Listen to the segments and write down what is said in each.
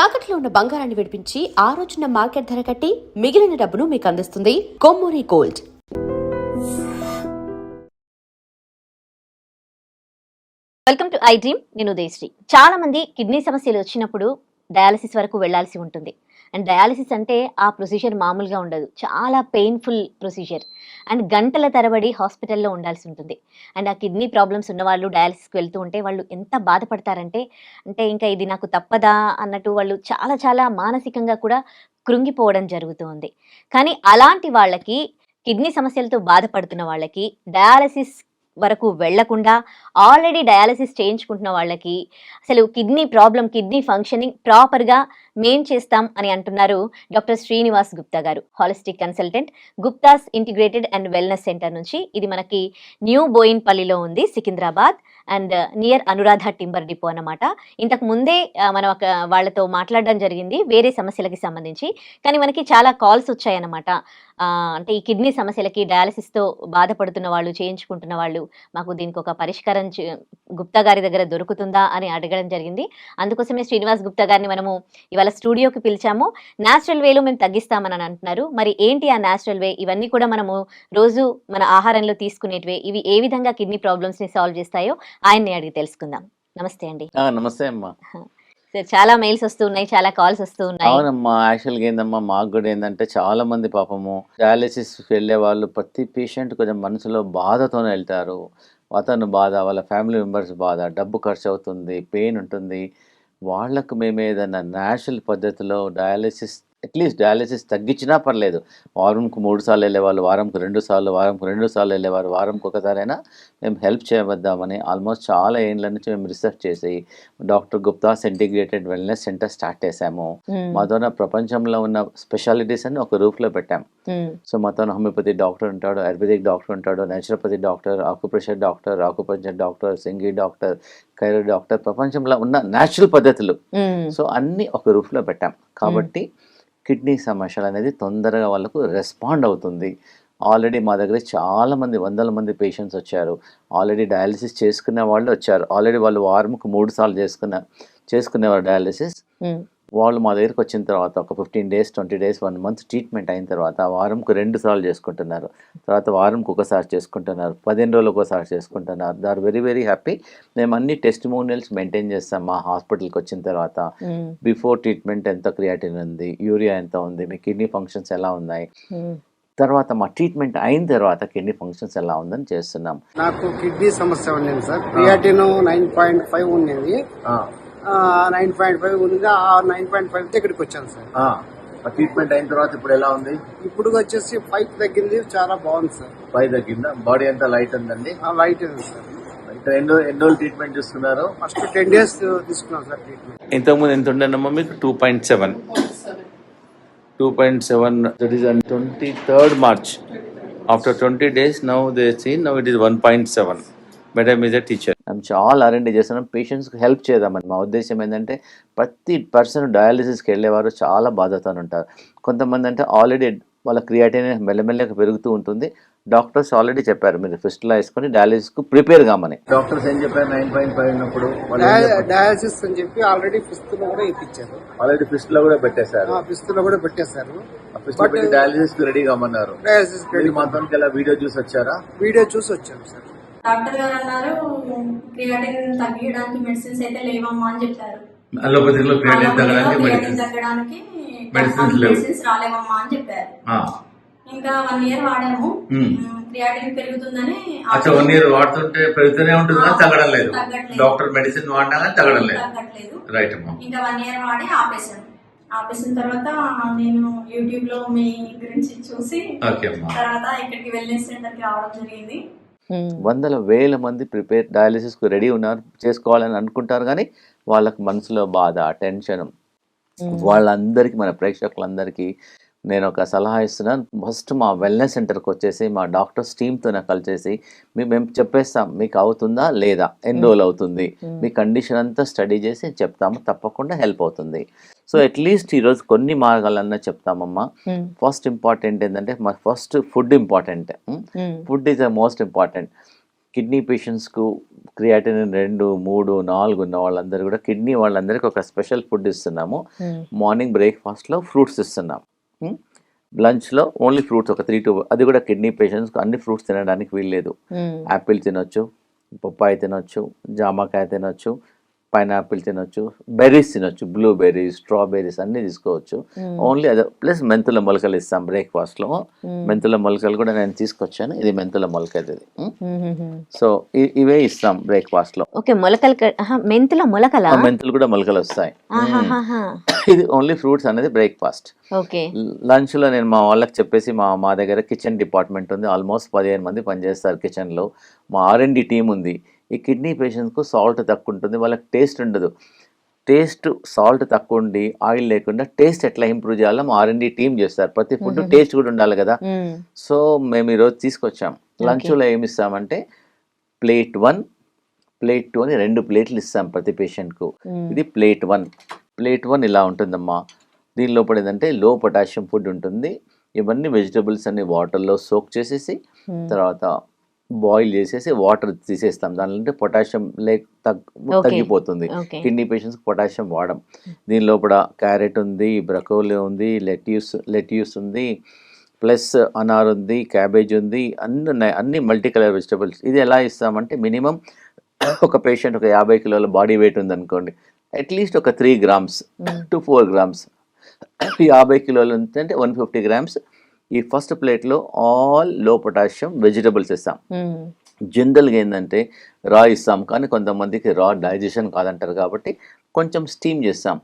తాకట్లో ఉన్న బంగారాన్ని విడిపించి ఆ రోజున మార్కెట్ ధర కట్టి మిగిలిన డబ్బును మీకు అందిస్తుంది Kommuri gold. Welcome to I dream. నేను ఉదయశ్రీ. చాలా మంది కిడ్నీ సమస్యలు వచ్చినప్పుడు డయాలసిస్ వరకు వెళ్లాల్సి ఉంటుంది. అండ్ డయాలసిస్ అంటే ఆ ప్రొసీజర్ మామూలుగా ఉండదు, చాలా పెయిన్ఫుల్ ప్రొసీజర్. అండ్ గంటల తరబడి హాస్పిటల్లో ఉండాల్సి ఉంటుంది. అండ్ ఆ కిడ్నీ ప్రాబ్లమ్స్ ఉన్న వాళ్ళు డయాలసిస్కి వెళ్తూ ఉంటే వాళ్ళు ఎంత బాధపడతారంటే, ఇంకా ఇది నాకు తప్పదా అన్నట్టు వాళ్ళు చాలా చాలా మానసికంగా కూడా కృంగిపోవడం జరుగుతూ ఉంది. కానీ అలాంటి వాళ్ళకి, కిడ్నీ సమస్యలతో బాధపడుతున్న వాళ్ళకి, డయాలసిస్ వరకు వెళ్లకుండా ఆల్రెడీ డయాలసిస్ చేయించుకుంటున్న వాళ్ళకి అసలు కిడ్నీ ప్రాబ్లం, కిడ్నీ ఫంక్షనింగ్ ప్రాపర్గా మేం చేస్తాం అని అంటున్నారు డాక్టర్ శ్రీనివాస్ గుప్తా గారు, holistic consultant, Gupta's integrated and wellness centre నుంచి. ఇది మనకి న్యూ బోయిన్పల్లిలో ఉంది, Secunderabad, and near Anuradha timber depot అన్నమాట. ఇంతకు ముందే మనం వాళ్ళతో మాట్లాడడం జరిగింది వేరే సమస్యలకి సంబంధించి. కానీ మనకి చాలా కాల్స్ వచ్చాయన్నమాట. అంటే ఈ కిడ్నీ సమస్యలకి, డయాలసిస్తో బాధపడుతున్న వాళ్ళు, చేయించుకుంటున్న వాళ్ళు, మాకు దీనికి ఒక పరిష్కారం గుప్తా గారి దగ్గర దొరుకుతుందా అని అడగడం జరిగింది. అందుకోసమే శ్రీనివాస్ గుప్తా గారిని మనము ఇవాళ స్టూడియోకి పిలిచాము. న్యాచురల్ వేలో మేము తగ్గిస్తామని అంటున్నారు. మరి ఏంటి ఆ న్యాచురల్ వే? ఇవన్నీ కూడా మనము రోజు మన ఆహారంలో తీసుకునేటివే. ఇవి ఏ విధంగా కిడ్నీ ప్రాబ్లమ్స్ని సాల్వ్ చేస్తాయో ఆయన్ని అడిగి తెలుసుకుందాం. నమస్తే అండి. నమస్తే అమ్మా. సార్, చాలా మెయిల్స్ వస్తున్నాయి, చాలా కాల్స్ వస్తున్నాయి. అవునమ్మా, యాక్చువల్గా ఏందమ్మా, మాకు కూడా ఏంటంటే చాలా మంది పాపము డయాలసిస్ వెళ్ళే వాళ్ళు, ప్రతి పేషెంట్ కొంచెం మనసులో బాధతోనే వెళ్తారు. అతను బాధ, వాళ్ళ ఫ్యామిలీ మెంబర్స్ బాధ, డబ్బు ఖర్చు అవుతుంది, పెయిన్ ఉంటుంది. వాళ్ళకు మేము ఏదైనా న్యాచురల్ పద్ధతిలో డయాలసిస్, అట్లీస్ట్ డయాలసిస్ తగ్గించినా పర్లేదు, వారంకు 3 సార్లు వెళ్ళేవాళ్ళు, వారంకు 2 సార్లు, వారంకు 2 సార్లు వెళ్ళేవారు, వారంకి ఒకసారైనా మేము హెల్ప్ చేయవద్దామని ఆల్మోస్ట్ చాలా ఏళ్ళ నుంచి మేము రీసెర్చ్ చేసి doctor Gupta's integrated wellness centre start చేశాము. మాతో ప్రపంచంలో ఉన్న స్పెషాలిటీస్ అని ఒక రూఫ్లో పెట్టాం. సో మాతో హోమియోపతి డాక్టర్ ఉంటాడు, ఆయుర్వేదిక్ డాక్టర్ ఉంటాడు, naturopathy doctor, acupressure doctor, acupuncture doctor, సింగి డాక్టర్, కైరో డాక్టర్, ప్రపంచంలో ఉన్న న్యాచురల్ పద్ధతులు సో అన్నీ ఒక రూఫ్లో పెట్టాం. కాబట్టి కిడ్నీ సమస్యలు అనేది తొందరగా వాళ్ళకు రెస్పాండ్ అవుతుంది. ఆల్రెడీ మా దగ్గర చాలామంది, వందల మంది పేషెంట్స్ వచ్చారు. ఆల్రెడీ డయాలసిస్ చేసుకునే వాళ్ళు వచ్చారు. ఆల్రెడీ వాళ్ళు వారంకు 3 సార్లు చేసుకునేవారు డయాలసిస్. వాళ్ళు మా దగ్గరికి వచ్చిన తర్వాత ఒక 15 days, 20 days, 1 month ట్రీట్మెంట్ అయిన తర్వాత వారంకు 2 సార్లు చేసుకుంటున్నారు, తర్వాత వారంకు ఒకసారి చేసుకుంటున్నారు, 15 రోజులకు ఒకసారి చేసుకుంటున్నారు. They are very very happy. మేము అన్ని టెస్టిమోనియల్స్ మెయింటైన్ చేస్తాం మా హాస్పిటల్కి వచ్చిన తర్వాత. బిఫోర్ ట్రీట్మెంట్ ఎంత క్రియాటిన్ ఉంది, యూరియా ఎంత ఉంది, మీ కిడ్నీ ఫంక్షన్స్ ఎలా ఉన్నాయి, తర్వాత మా ట్రీట్మెంట్ అయిన తర్వాత కిడ్నీ ఫంక్షన్స్ ఎలా ఉందని చేస్తున్నాం. నాకు కిడ్నీ సమస్య ఉండేది సార్. క్రియాటిన్ 9.5 ఉండేది. 9.5 ఉంది. ఆ 9.5 ఇక్కడికి వచ్చాను సార్. ట్రీట్మెంట్ అయిన తర్వాత ఇప్పుడు ఎలా ఉంది? ఇప్పుడు వచ్చేసి 5 తగ్గింది, చాలా బాగుంది సార్. 5 తగ్గిందా? బాడీ అంతా లైట్ ఉందండి? లైట్ ఉంది సార్. ఎన్ని రోజులు ట్రీట్మెంట్ తీసుకున్నారు? ఫస్ట్ 10 days తీసుకున్నాం సార్ ట్రీట్మెంట్. ఇంతకుముందు ఎంత ఉండేనమ్మా మీకు? 2.7. That is on 23rd March. After 20 days, now they see now it is 1.7. Madam is a teacher. మేము చాలా R&D చేస్తున్నాం, పేషెంట్స్కి హెల్ప్ చేద్దామని. మా ఉద్దేశం ఏంటంటే ప్రతి పర్సన్ డయాలసిస్కి వెళ్ళేవారు చాలా బాధతో ఉంటారు. కొంతమంది అంటే ఆల్రెడీ వాళ్ళ క్రియాటిన్ మెల్లమెల్లగా పెరుగుతూ ఉంటుంది. డాక్టర్స్ ఆల్రెడీ చెప్పారు మీరు ఫిస్టులా వేసుకొని డయాలసిస్కు ప్రిపేర్ కామని. డాక్టర్స్ ఏం చెప్పారు? 9.5 ఉన్నప్పుడు డయాలసిస్ అని చెప్పి ఆల్రెడీ ఫిస్టులో కూడా ఇప్పించారు. ఆల్రెడీ ఫిస్టులో కూడా పెట్టేశారు. ఫిస్టులో కూడా పెట్టేశారు. డయాలసిస్ రెడీ కామన్నారు. డయాలసిస్ మాత్రం వీడియో చూసి వచ్చారా? వీడియో చూసి వచ్చాము సార్. డాక్టర్ గారు అన్నారు క్రియాటిన్ తగ్గించడానికి మెడిసిన్స్ అయితే లేవమ్మా అని చెప్పారు. అలోపతిలో క్రియాటిన్ తగ్గడానికి మెడిసిన్స్ రాలేవమ్మా అని చెప్పారు. ఇంకా 1 year వాడాము. క్రియాటిన్ పెరుగుతుందని 1 year వాడుతుంటే పెరుగుతూనే ఉంటుంది, తగ్గడం లేదు. డాక్టర్ మెడిసిన్ వాడినా తగ్గడం లేదు. రైట్ అమ్మా. ఇంకా 1 year వాడి ఆపేశాను. ఆపేసిన తర్వాత నేను యూట్యూబ్ లో మీ గురించి చూసి తర్వాత ఇక్కడికి వెల్నెస్ సెంటర్ కి రావడం జరిగింది. వందల వేల మంది డయాలసిస్కు రెడీ ఉన్నారు, చేసుకోవాలని అనుకుంటారు. కానీ వాళ్ళకి మనసులో బాధ, టెన్షన్. వాళ్ళందరికీ, మన ప్రేక్షకులందరికీ నేను ఒక సలహా ఇస్తున్నాను. ఫస్ట్ మా వెల్నెస్ సెంటర్కి వచ్చేసి మా డాక్టర్స్ టీమ్తో కలిసేసి మేము చెప్పేస్తాం మీకు అవుతుందా లేదా, ఎన్ని రోజులు అవుతుంది, మీ కండిషన్ అంతా స్టడీ చేసి చెప్తాము, తప్పకుండా హెల్ప్ అవుతుంది. సో అట్లీస్ట్ ఈరోజు కొన్ని మార్గాలన్నా చెప్తామమ్మా. ఫస్ట్ ఇంపార్టెంట్ ఏంటంటే first food important. Food is the most important. Kidney పేషెంట్స్కు క్రియాటిన్ 2, 3, 4 ఉన్న వాళ్ళందరూ కూడా కిడ్నీ వాళ్ళందరికీ ఒక స్పెషల్ ఫుడ్ ఇస్తున్నాము. మార్నింగ్ బ్రేక్ఫాస్ట్లో ఫ్రూట్స్ ఇస్తున్నాం, లంచ్లో ఓన్లీ ఫ్రూట్స్ ఒక 3 to అది కూడా కిడ్నీ పేషెంట్స్కి అన్ని ఫ్రూట్స్ తినడానికి వీల్లేదు. యాపిల్ తినొచ్చు, పప్పాయ తినొచ్చు, జామకాయ తినొచ్చు, పైనాపిల్ తినొచ్చు, బెర్రీస్ తినొచ్చు, బ్లూబెర్రీస్, స్ట్రాబెర్రీస్ అన్నీ తీసుకోవచ్చు. ఓన్లీ అదే ప్లస్ మెంతుల మొలకలు ఇస్తాం బ్రేక్ఫాస్ట్లో. మెంతుల మొలకలు కూడా నేను తీసుకొచ్చాను, ఇది మెంతుల మొలకది. సో ఇవే ఇస్తాం బ్రేక్ఫాస్ట్లో. ఓకే, మొలకలు మెంతుల మొలకల మెంతులు కూడా మొలకలు వస్తాయి. ఇది ఓన్లీ ఫ్రూట్స్ అనేది బ్రేక్ఫాస్ట్. ఓకే, లంచ్లో నేను మా వాళ్ళకి చెప్పేసి మా దగ్గర కిచెన్ డిపార్ట్మెంట్ ఉంది, ఆల్మోస్ట్ 15 మంది పనిచేస్తారు కిచెన్లో. మా R&D టీం ఉంది. ఈ కిడ్నీ పేషెంట్స్కు సాల్ట్ తక్కువ ఉంటుంది, వాళ్ళకి టేస్ట్ ఉండదు. టేస్ట్ సాల్ట్ తక్కువ ఉండి ఆయిల్ లేకుండా టేస్ట్ ఎట్లా ఇంప్రూవ్ చేయాలో మా R&D టీం చేస్తారు. ప్రతి ఫుడ్ టేస్ట్ కూడా ఉండాలి కదా. సో మేము ఈరోజు తీసుకొచ్చాం. లంచ్లో ఏమి ఇస్తామంటే ప్లేట్ 1, ప్లేట్ 2 అని 2 ప్లేట్లు ఇస్తాం ప్రతి పేషెంట్కు. ఇది ప్లేట్ 1. ప్లేట్ 1 ఇలా ఉంటుందమ్మా. దీని లోపల ఏంటంటే లో పొటాషియం ఫుడ్ ఉంటుంది. ఇవన్నీ వెజిటబుల్స్ అన్ని వాటర్లో సోక్ చేసేసి తర్వాత బాయిల్ చేసేసి వాటర్ తీసేస్తాం. దానిలో పొటాషియం తగ్గిపోతుంది. కిడ్నీ పేషెంట్స్కి పొటాషియం వాడడం. దీని లోపల క్యారెట్ ఉంది, బ్రకోలీ ఉంది, లెట్యూస్ ఉంది, ప్లస్ అనార్ ఉంది, క్యాబేజ్ ఉంది, అన్నీ ఉన్నాయి. అన్ని మల్టీ కలర్ వెజిటబుల్స్. ఇది ఎలా ఇస్తామంటే మినిమం ఒక పేషెంట్ ఒక 50 కిలోల బాడీ వెయిట్ ఉందనుకోండి, అట్లీస్ట్ ఒక 3 grams to 4 grams. 50 కిలోలు అంటే 150 grams. ఈ ఫస్ట్ ప్లేట్లో ఆల్ లో పొటాషియం వెజిటబుల్స్ ఇస్తాం. జనరల్గా ఏంటంటే రా ఇస్తాం, కానీ కొంతమందికి రా డైజెషన్ కాదంటారు కాబట్టి కొంచెం స్టీమ్ చేస్తాం.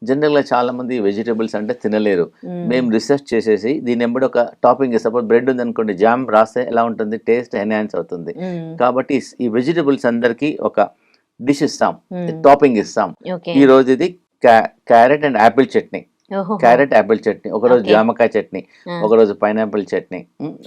జనరల్గా చాలామంది వెజిటబుల్స్ అంటే తినలేరు. మేము రీసెర్చ్ చేసేసి దీని వెంబడి ఒక టాపింగ్ ఇస్తాం. సపోజ్ బ్రెడ్ ఉందనుకోండి, జామ్ రాస్తే ఎలా ఉంటుంది, టేస్ట్ ఎన్హాన్స్ అవుతుంది. కాబట్టి ఈ వెజిటబుల్స్ అందరికీ ఒక డిష్ ఇస్తాం, టాపింగ్ ఇస్తాం. ఈ రోజు ఇది carrot and Apple chutney, carrot Apple chutney, ఒకరోజు జామకాయ చట్నీ, ఒకరోజు పైనాపిల్ చట్నీ,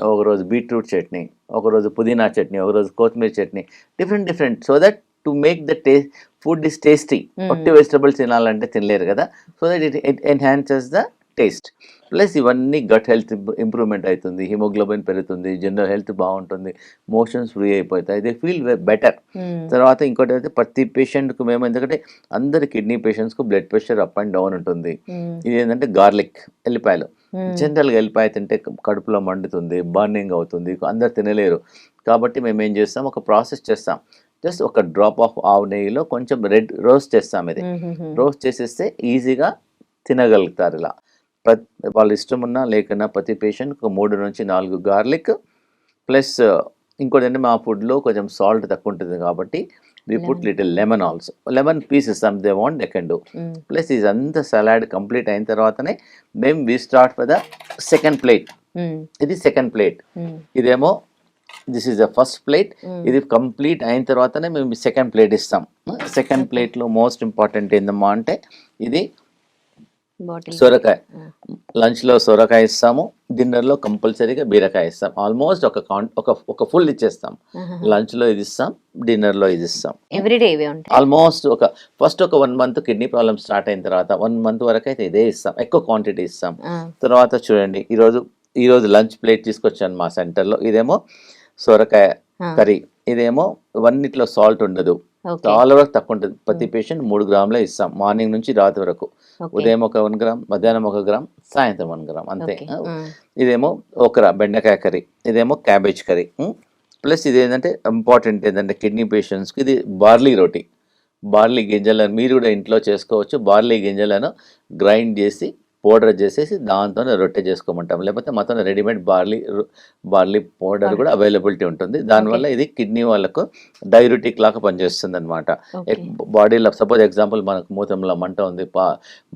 ఒకరోజు బీట్రూట్ చట్నీ, ఒకరోజు పుదీనా చట్నీ, ఒకరోజు కొత్తిమీర chutney, different so that to make the taste food is tasty. ఒట్టి వెజిటబుల్స్ తినాలంటే తినలేరు కదా. So that it enhances the taste. Plus ఇవన్నీ గట్ హెల్త్ ఇంప్రూవ్మెంట్ అవుతుంది, హిమోగ్లోబిన్ పెరుగుతుంది, జనరల్ హెల్త్ బాగుంటుంది, మోషన్స్ ఫ్రీ అయిపోతాయి, దే ఫీల్ బెటర్. తర్వాత ఇంకోటి అయితే ప్రతి పేషెంట్కు మేము, ఎందుకంటే అందరి కిడ్నీ పేషెంట్స్కు blood pressure up and down ఉంటుంది. ఇది ఏంటంటే గార్లిక్, ఎల్లిపాయలు. జనరల్గా ఎల్లిపాయ తింటే కడుపులో మండుతుంది, బర్నింగ్ అవుతుంది, అందరు తినలేరు. కాబట్టి మేము ఏం చేస్తాం, ఒక ప్రాసెస్ చేస్తాం. జస్ట్ ఒక డ్రాప్ ఆఫ్ ఆవు నెయ్యిలో కొంచెం రోస్ట్ చేస్తాం. ఇది రోస్ట్ చేసేస్తే ఈజీగా తినగలుగుతారు. ఇలా వాళ్ళ ఇష్టం ఉన్నా లేకున్నా ప్రతి పేషెంట్కి 3 నుంచి 4 గార్లిక్, ప్లస్ ఇంకోటి అంటే మా ఫుడ్లో కొంచెం సాల్ట్ తక్కువ ఉంటుంది కాబట్టి we put little lemon also. Lemon pieces some they want they can do. Plus ఇదంతా సలాడ్ కంప్లీట్ అయిన తర్వాతనే మేము we start for the second plate. ఇది సెకండ్ ప్లేట్. ఇదేమో this is the first plate. ఇది కంప్లీట్ అయిన తర్వాతనే మేము సెకండ్ ప్లేట్ ఇస్తాం. సెకండ్ ప్లేట్లో మోస్ట్ ఇంపార్టెంట్ ఏందమ్మా అంటే ఇది సొరకాయ. లంచ్లో సొరకాయ ఇస్తాము, డిన్నర్లో కంపల్సరీగా బీరకాయ ఇస్తాం. ఆల్మోస్ట్ ఒక ఫుల్ ఇచ్చేస్తాం. లంచ్లో ఇది ఇస్తాం, డిన్నర్లో ఇది ఇస్తాం. ఎవ్రీడే ఆల్మోస్ట్ ఫస్ట్ ఒక 1 month కిడ్నీ ప్రాబ్లమ్ స్టార్ట్ అయిన తర్వాత 1 month వరకు అయితే ఇదే ఇస్తాం, ఎక్కువ క్వాంటిటీ ఇస్తాం. తర్వాత చూడండి, ఈరోజు లంచ్ ప్లేట్ తీసుకొచ్చాను మా సెంటర్లో. ఇదేమో సొరకాయ కర్రీ, ఇదేమో వన్నిట్లో సాల్ట్ ఉండదు, చాలా వరకు తక్కువ ఉంటుంది. ప్రతి పేషెంట్ 3 grams ఇస్తాం, మార్నింగ్ నుంచి రాత్రి వరకు. ఉదయం ఒక 1 gram, మధ్యాహ్నం 1 gram, సాయంత్రం 1 gram అంతే. ఇదేమో ఒకరా బెండకాయ కర్రీ, ఇదేమో క్యాబేజ్ కర్రీ. ప్లస్ ఇది ఏంటంటే ఇంపార్టెంట్ ఏంటంటే కిడ్నీ పేషెంట్స్కి ఇది బార్లీ రోటీ. బార్లీ గింజలను మీరు కూడా ఇంట్లో చేసుకోవచ్చు. బార్లీ గింజలను గ్రైండ్ చేసి పౌడర్ చేసేసి దాంతోనే రొట్టె చేసుకోమంటాం. లేకపోతే మొత్తం రెడీమేడ్ బార్లీ పౌడర్ కూడా అవైలబిలిటీ ఉంటుంది. దానివల్ల ఇది కిడ్నీ వాళ్ళకు డైయూరిటిక్ లాగా పనిచేస్తుంది అనమాట. బాడీలో సపోజ్ ఎగ్జాంపుల్ మనకు మూత్రంలో మంట ఉంది,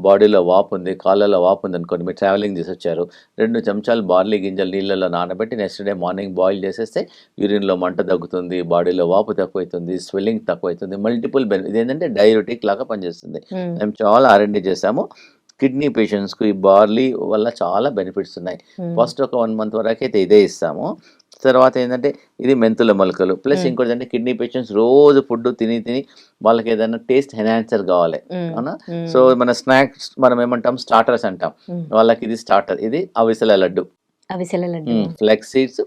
బాడీలో వాపు ఉంది, కాళ్ళలో వాపు ఉంది అనుకోండి, మీరు ట్రావెలింగ్ చేసి వచ్చారు, 2 చెంచాలు బార్లీ గింజలు నీళ్ళలో నానబెట్టి నెక్స్ట్ డే మార్నింగ్ బాయిల్ చేసేస్తే యూరిన్లో మంట తగ్గుతుంది, బాడీలో వాపు తక్కువైతుంది, స్వెల్లింగ్ తక్కువైతుంది, మల్టిపుల్ ఇది ఏంటంటే డైయూరిటిక్ లాగా పనిచేస్తుంది. మేము చాలా R&D చేసాము. కిడ్నీ పేషెంట్స్కు ఈ బార్లీ వల్ల చాలా బెనిఫిట్స్ ఉన్నాయి. ఫస్ట్ ఒక 1 month వరకు అయితే ఇదే ఇస్తాము. తర్వాత ఏంటంటే ఇది మెంతుల మొలకలు. ప్లస్ ఇంకోటి అంటే కిడ్నీ పేషెంట్స్ రోజు ఫుడ్ తిని వాళ్ళకి ఏదైనా టేస్ట్ ఎన్హాన్సర్ కావాలి, అవునా? సో మన స్నాక్స్ మనం ఏమంటాం, స్టార్టర్స్ అంటాం. వాళ్ళకి ఇది స్టార్టర్. ఇది అవిసెల లడ్డు, అవిసెల లడ్డు. ఫ్లెక్స్ సీడ్స్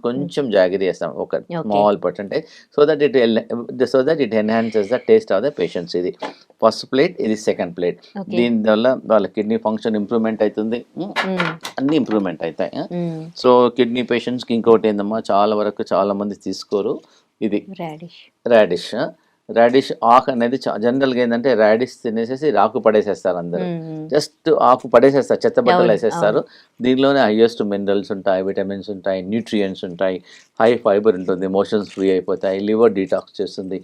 కొంచెం జాగరీ వేస్తాం, ఒక small percentage, so that it enhances the taste of the patients. ఇది ఫస్ట్ ప్లేట్, ఇది సెకండ్ ప్లేట్. దీని వల్ల వాళ్ళ కిడ్నీ ఫంక్షన్ ఇంప్రూవ్మెంట్ అవుతుంది, అన్ని ఇంప్రూవ్మెంట్ అవుతాయి. సో కిడ్నీ పేషెంట్స్కి ఇంకోటి ఏందమ్మా, చాలా మంది తీసుకోరు, ఇది రాడిష్ ఆకు అనేది. జనరల్గా ఏంటంటే రాడిష్ తినేసేసి ఆకు పడేసేస్తారు అందరూ, జస్ట్ ఆకు పడేసేస్తారు, చెత్త బట్టలు వేసేస్తారు. దీనిలోనే హైయెస్ట్ మినరల్స్ ఉంటాయి, విటమిన్స్ ఉంటాయి, న్యూట్రియంట్స్ ఉంటాయి, హై ఫైబర్ ఉంటుంది, మోషన్స్ ఫ్రీ అయిపోతాయి, లివర్ డీటాక్స్ చేస్తుంది,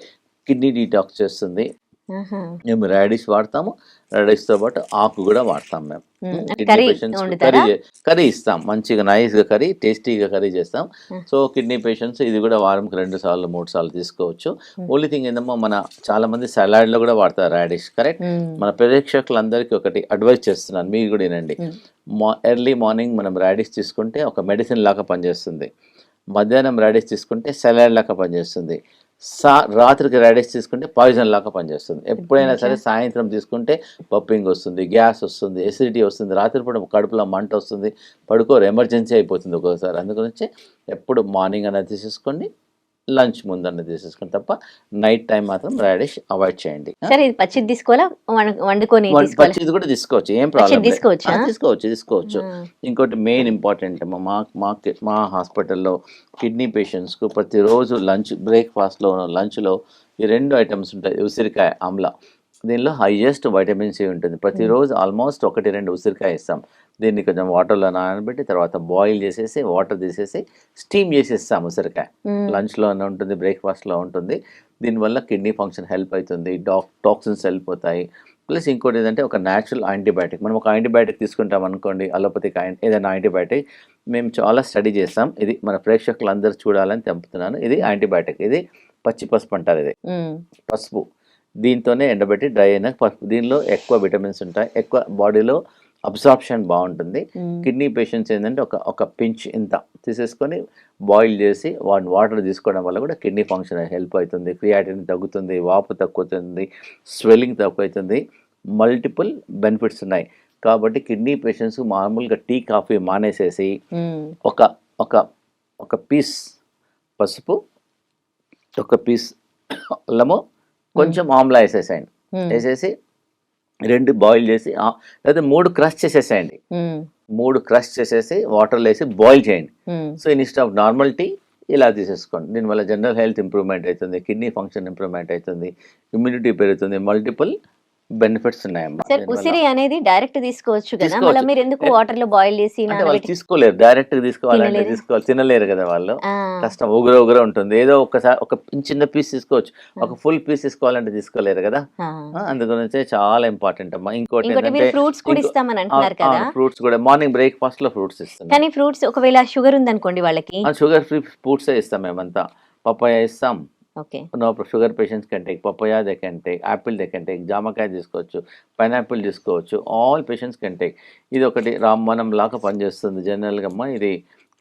కిడ్నీ డీటాక్స్ చేస్తుంది. మేము రాడిష్ వాడతాము, రాడిష్తో పాటు ఆకు కూడా వాడతాం మేము. కిడ్నీ పేషెంట్స్ కర్రీ ఇస్తాం, మంచిగా నైస్గా కర్రీ, టేస్టీగా కర్రీ చేస్తాం. సో కిడ్నీ పేషెంట్స్ ఇది కూడా వారంకి 2 సార్లు 3 సార్లు తీసుకోవచ్చు. ఓన్లీ థింగ్ ఏందమ్మా, మన చాలా మంది సలాడ్లో కూడా వాడతారు రాడిష్, కరెక్ట్. మన ప్రేక్షకులందరికీ ఒకటి అడ్వైస్ చేస్తున్నాను, మీరు కూడా వినండి. ఎర్లీ మార్నింగ్ మనం రాడిష్ తీసుకుంటే ఒక మెడిసిన్ లాగా పనిచేస్తుంది, మధ్యాహ్నం రాడిష్ తీసుకుంటే సలాడ్ లాగా పనిచేస్తుంది, రాత్రికి రాడిష్ తీసుకుంటే పాయిజన్ లాగా పనిచేస్తుంది. ఎప్పుడైనా సరే సాయంత్రం తీసుకుంటే పప్పింగ్ వస్తుంది, గ్యాస్ వస్తుంది, ఎసిడిటీ వస్తుంది, రాత్రిపూట కడుపులో మంట వస్తుంది, పడుకోరు, ఎమర్జెన్సీ అయిపోతుంది ఒక్కోసారి. అందుగురించి ఎప్పుడు మార్నింగ్ అనేది తీసేసుకోండి, లంచ్ ముందన్న తీసేసుకోండి తప్ప నైట్ టైం మాత్రం రాడిష్ అవాయిడ్ చేయండి. సరే, ఇది పచ్చిది తీసుకోవాలా, వండుకొని పచ్చిది కూడా తీసుకోవచ్చు, ఏం ప్రాబ్లం, తీసుకోవచ్చు. ఇంకోటి మెయిన్ ఇంపార్టెంట్, మా హాస్పిటల్లో కిడ్నీ పేషెంట్స్కు ప్రతిరోజు బ్రేక్ఫాస్ట్లో లంచ్లో ఈ 2 ఐటమ్స్ ఉంటాయి. ఉసిరికాయ ఆమ్లా, దీనిలో హైయెస్ట్ వైటమిన్ సి ఉంటుంది. ప్రతిరోజు ఆల్మోస్ట్ 1-2 ఉసిరికాయ ఇస్తాం. దీన్ని కొంచెం వాటర్లో నానబెట్టి తర్వాత బాయిల్ చేసేసి వాటర్ తీసేసి స్టీమ్ చేసేస్తాం. ఉసిరికాయ లంచ్లో ఉంటుంది, బ్రేక్ఫాస్ట్లో ఉంటుంది. దీనివల్ల కిడ్నీ ఫంక్షన్ హెల్ప్ అవుతుంది, టాక్సిన్స్ వెళ్ళిపోతాయి. ప్లస్ ఇంకోటి ఏంటంటే ఒక న్యాచురల్ యాంటీబయాటిక్. మనం ఒక యాంటీబయాటిక్ తీసుకుంటాం అనుకోండి, అలోపతిక్ ఏదైనా యాంటీబయాటిక్, మేము చాలా స్టడీ చేస్తాం. ఇది మన ప్రేక్షకులు అందరూ చూడాలని తెంపుతున్నాను. ఇది యాంటీబయాటిక్, ఇది పచ్చి పసుపు అంటారు, ఇది పసుపు. దీంతోనే ఎండబెట్టి డ్రై అయిన పసుపు. దీనిలో ఎక్కువ విటమిన్స్ ఉంటాయి, ఎక్కువ బాడీలో అబ్సార్ప్షన్ బాగుంటుంది. కిడ్నీ పేషెంట్స్ ఏంటంటే ఒక పించ్ ఇంత తీసేసుకొని బాయిల్ చేసి వాటర్ తీసుకోవడం వల్ల కూడా కిడ్నీ ఫంక్షన్ హెల్ప్ అవుతుంది, క్రియాటిన్ తగ్గుతుంది, వాపు తగ్గుతుంది, స్వెల్లింగ్ తగ్గుతుంది, మల్టిపుల్ బెనిఫిట్స్ ఉన్నాయి. కాబట్టి కిడ్నీ పేషెంట్స్ మామూలుగా టీ కాఫీ మానేసేసి ఒక పీస్ పసుపు, ఒక పీస్ అల్లము, కొంచెం ఆమ్లా వేసేసేయండి. వేసేసి 2 బాయిల్ చేసి, లేదా 3 క్రష్ చేసేసేయండి. 3 క్రష్ చేసేసి వాటర్లో వేసి బాయిల్ చేయండి. So instead of normal tea ఇలా తీసేసుకోండి. దీనివల్ల జనరల్ హెల్త్ ఇంప్రూవ్మెంట్ అవుతుంది, కిడ్నీ ఫంక్షన్ ఇంప్రూవ్మెంట్ అవుతుంది, ఇమ్యూనిటీ పెరుగుతుంది, మల్టిపుల్ బెనిఫిట్స్ ఉన్నాయమ్మా. సార్, ఉసిరి అనేది డైరెక్ట్ తీసుకోవచ్చు కదా, మళ్ళీ మీరు ఎందుకు వాటర్ లో బాయిల్ చేసి? వాళ్ళు తీసుకోలేరు, డైరెక్ట్ తీసుకోవాలంటే తినలేరు కదా వాళ్ళు, కష్టం, ఉగుర ఉంటుంది. ఏదో ఒకసారి ఒక చిన్న పీస్ తీసుకోవచ్చు, ఒక ఫుల్ పీస్ తీసుకోవాలంటే తీసుకోలేరు కదా. అందుగురించి చాలా ఇంపార్టెంట్ అమ్మా. ఇంకోటి ఏంటంటే ఫ్రూట్స్ కూడా ఇస్తామని అంటున్నారు కదా. ఫ్రూట్స్ కూడా మార్నింగ్ బ్రేక్ఫాస్ట్ లో ఫ్రూట్స్ ఇస్తాం. కానీ ఫ్రూట్స్ ఒకవేళ షుగర్ ఉందనుకోండి వాళ్ళకి, షుగర్ ఫ్రీ ఫ్రూట్స్ ఇస్తాం మేమంతా. పపాయ ఇస్తాం, okay, no sugar patients can take papaya, they can take apple, they can take జామకాయ తీసుకోవచ్చు, పైనాపిల్ తీసుకోవచ్చు, ఆల్ పేషెంట్స్ కెన్ టేక్. ఇది ఒకటి రామవనం లాగా పనిచేస్తుంది జనరల్గా అమ్మా. ఇది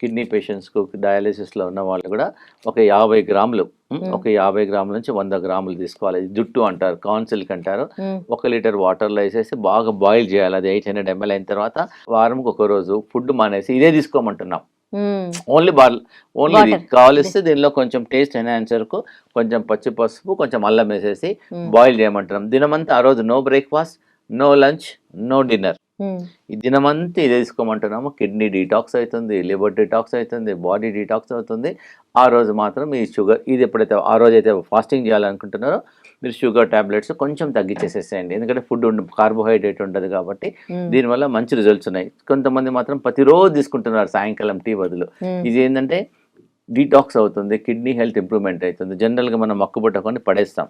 కిడ్నీ పేషెంట్స్కు డయాలిసిస్లో ఉన్న వాళ్ళు కూడా ఒక 50 గ్రాములు, ఒక 50 గ్రాముల నుంచి 100 గ్రాములు తీసుకోవాలి. జుట్టు అంటారు, కాన్సిల్క్ అంటారు. 1 లీటర్ వాటర్లో వేసేసి బాగా బాయిల్ చేయాలి. అది 800 ml అయిన తర్వాత వారంకి ఒక రోజు ఫుడ్ మానేసి ఇదే తీసుకోమంటున్నాం. ఓన్లీ ఇది కావలిస్తే దీనిలో కొంచెం టేస్ట్ ఎన్హాన్సర్కు కొంచెం పచ్చి పసుపు, కొంచెం అల్లం వేసేసి బాయిల్ చేయమంటున్నాం. దినమంతా ఆ రోజు no breakfast, no lunch, no dinner, ఈ దినమంతా ఇదే తీసుకోమంటున్నాము. కిడ్నీ డీటాక్స్ అవుతుంది, లివర్ డీటాక్స్ అవుతుంది, బాడీ డీటాక్స్ అవుతుంది. ఆ రోజు మాత్రం ఈ షుగర్, ఇది ఎప్పుడైతే ఆ రోజు అయితే ఫాస్టింగ్ చేయాలనుకుంటున్నారో మీరు షుగర్ టాబ్లెట్స్ కొంచెం తగ్గించేసేసేయండి. ఎందుకంటే ఫుడ్ కార్బోహైడ్రేట్ ఉంటుంది కాబట్టి దీనివల్ల మంచి రిజల్ట్స్ ఉన్నాయి. కొంతమంది మాత్రం ప్రతిరోజు తీసుకుంటున్నారు సాయంకాలం టీ బదులు. ఇది ఏంటంటే డీటాక్స్ అవుతుంది, కిడ్నీ హెల్త్ ఇంప్రూవ్మెంట్ అవుతుంది. జనరల్గా మనం మక్కుబుట్టకొని పడేస్తాం.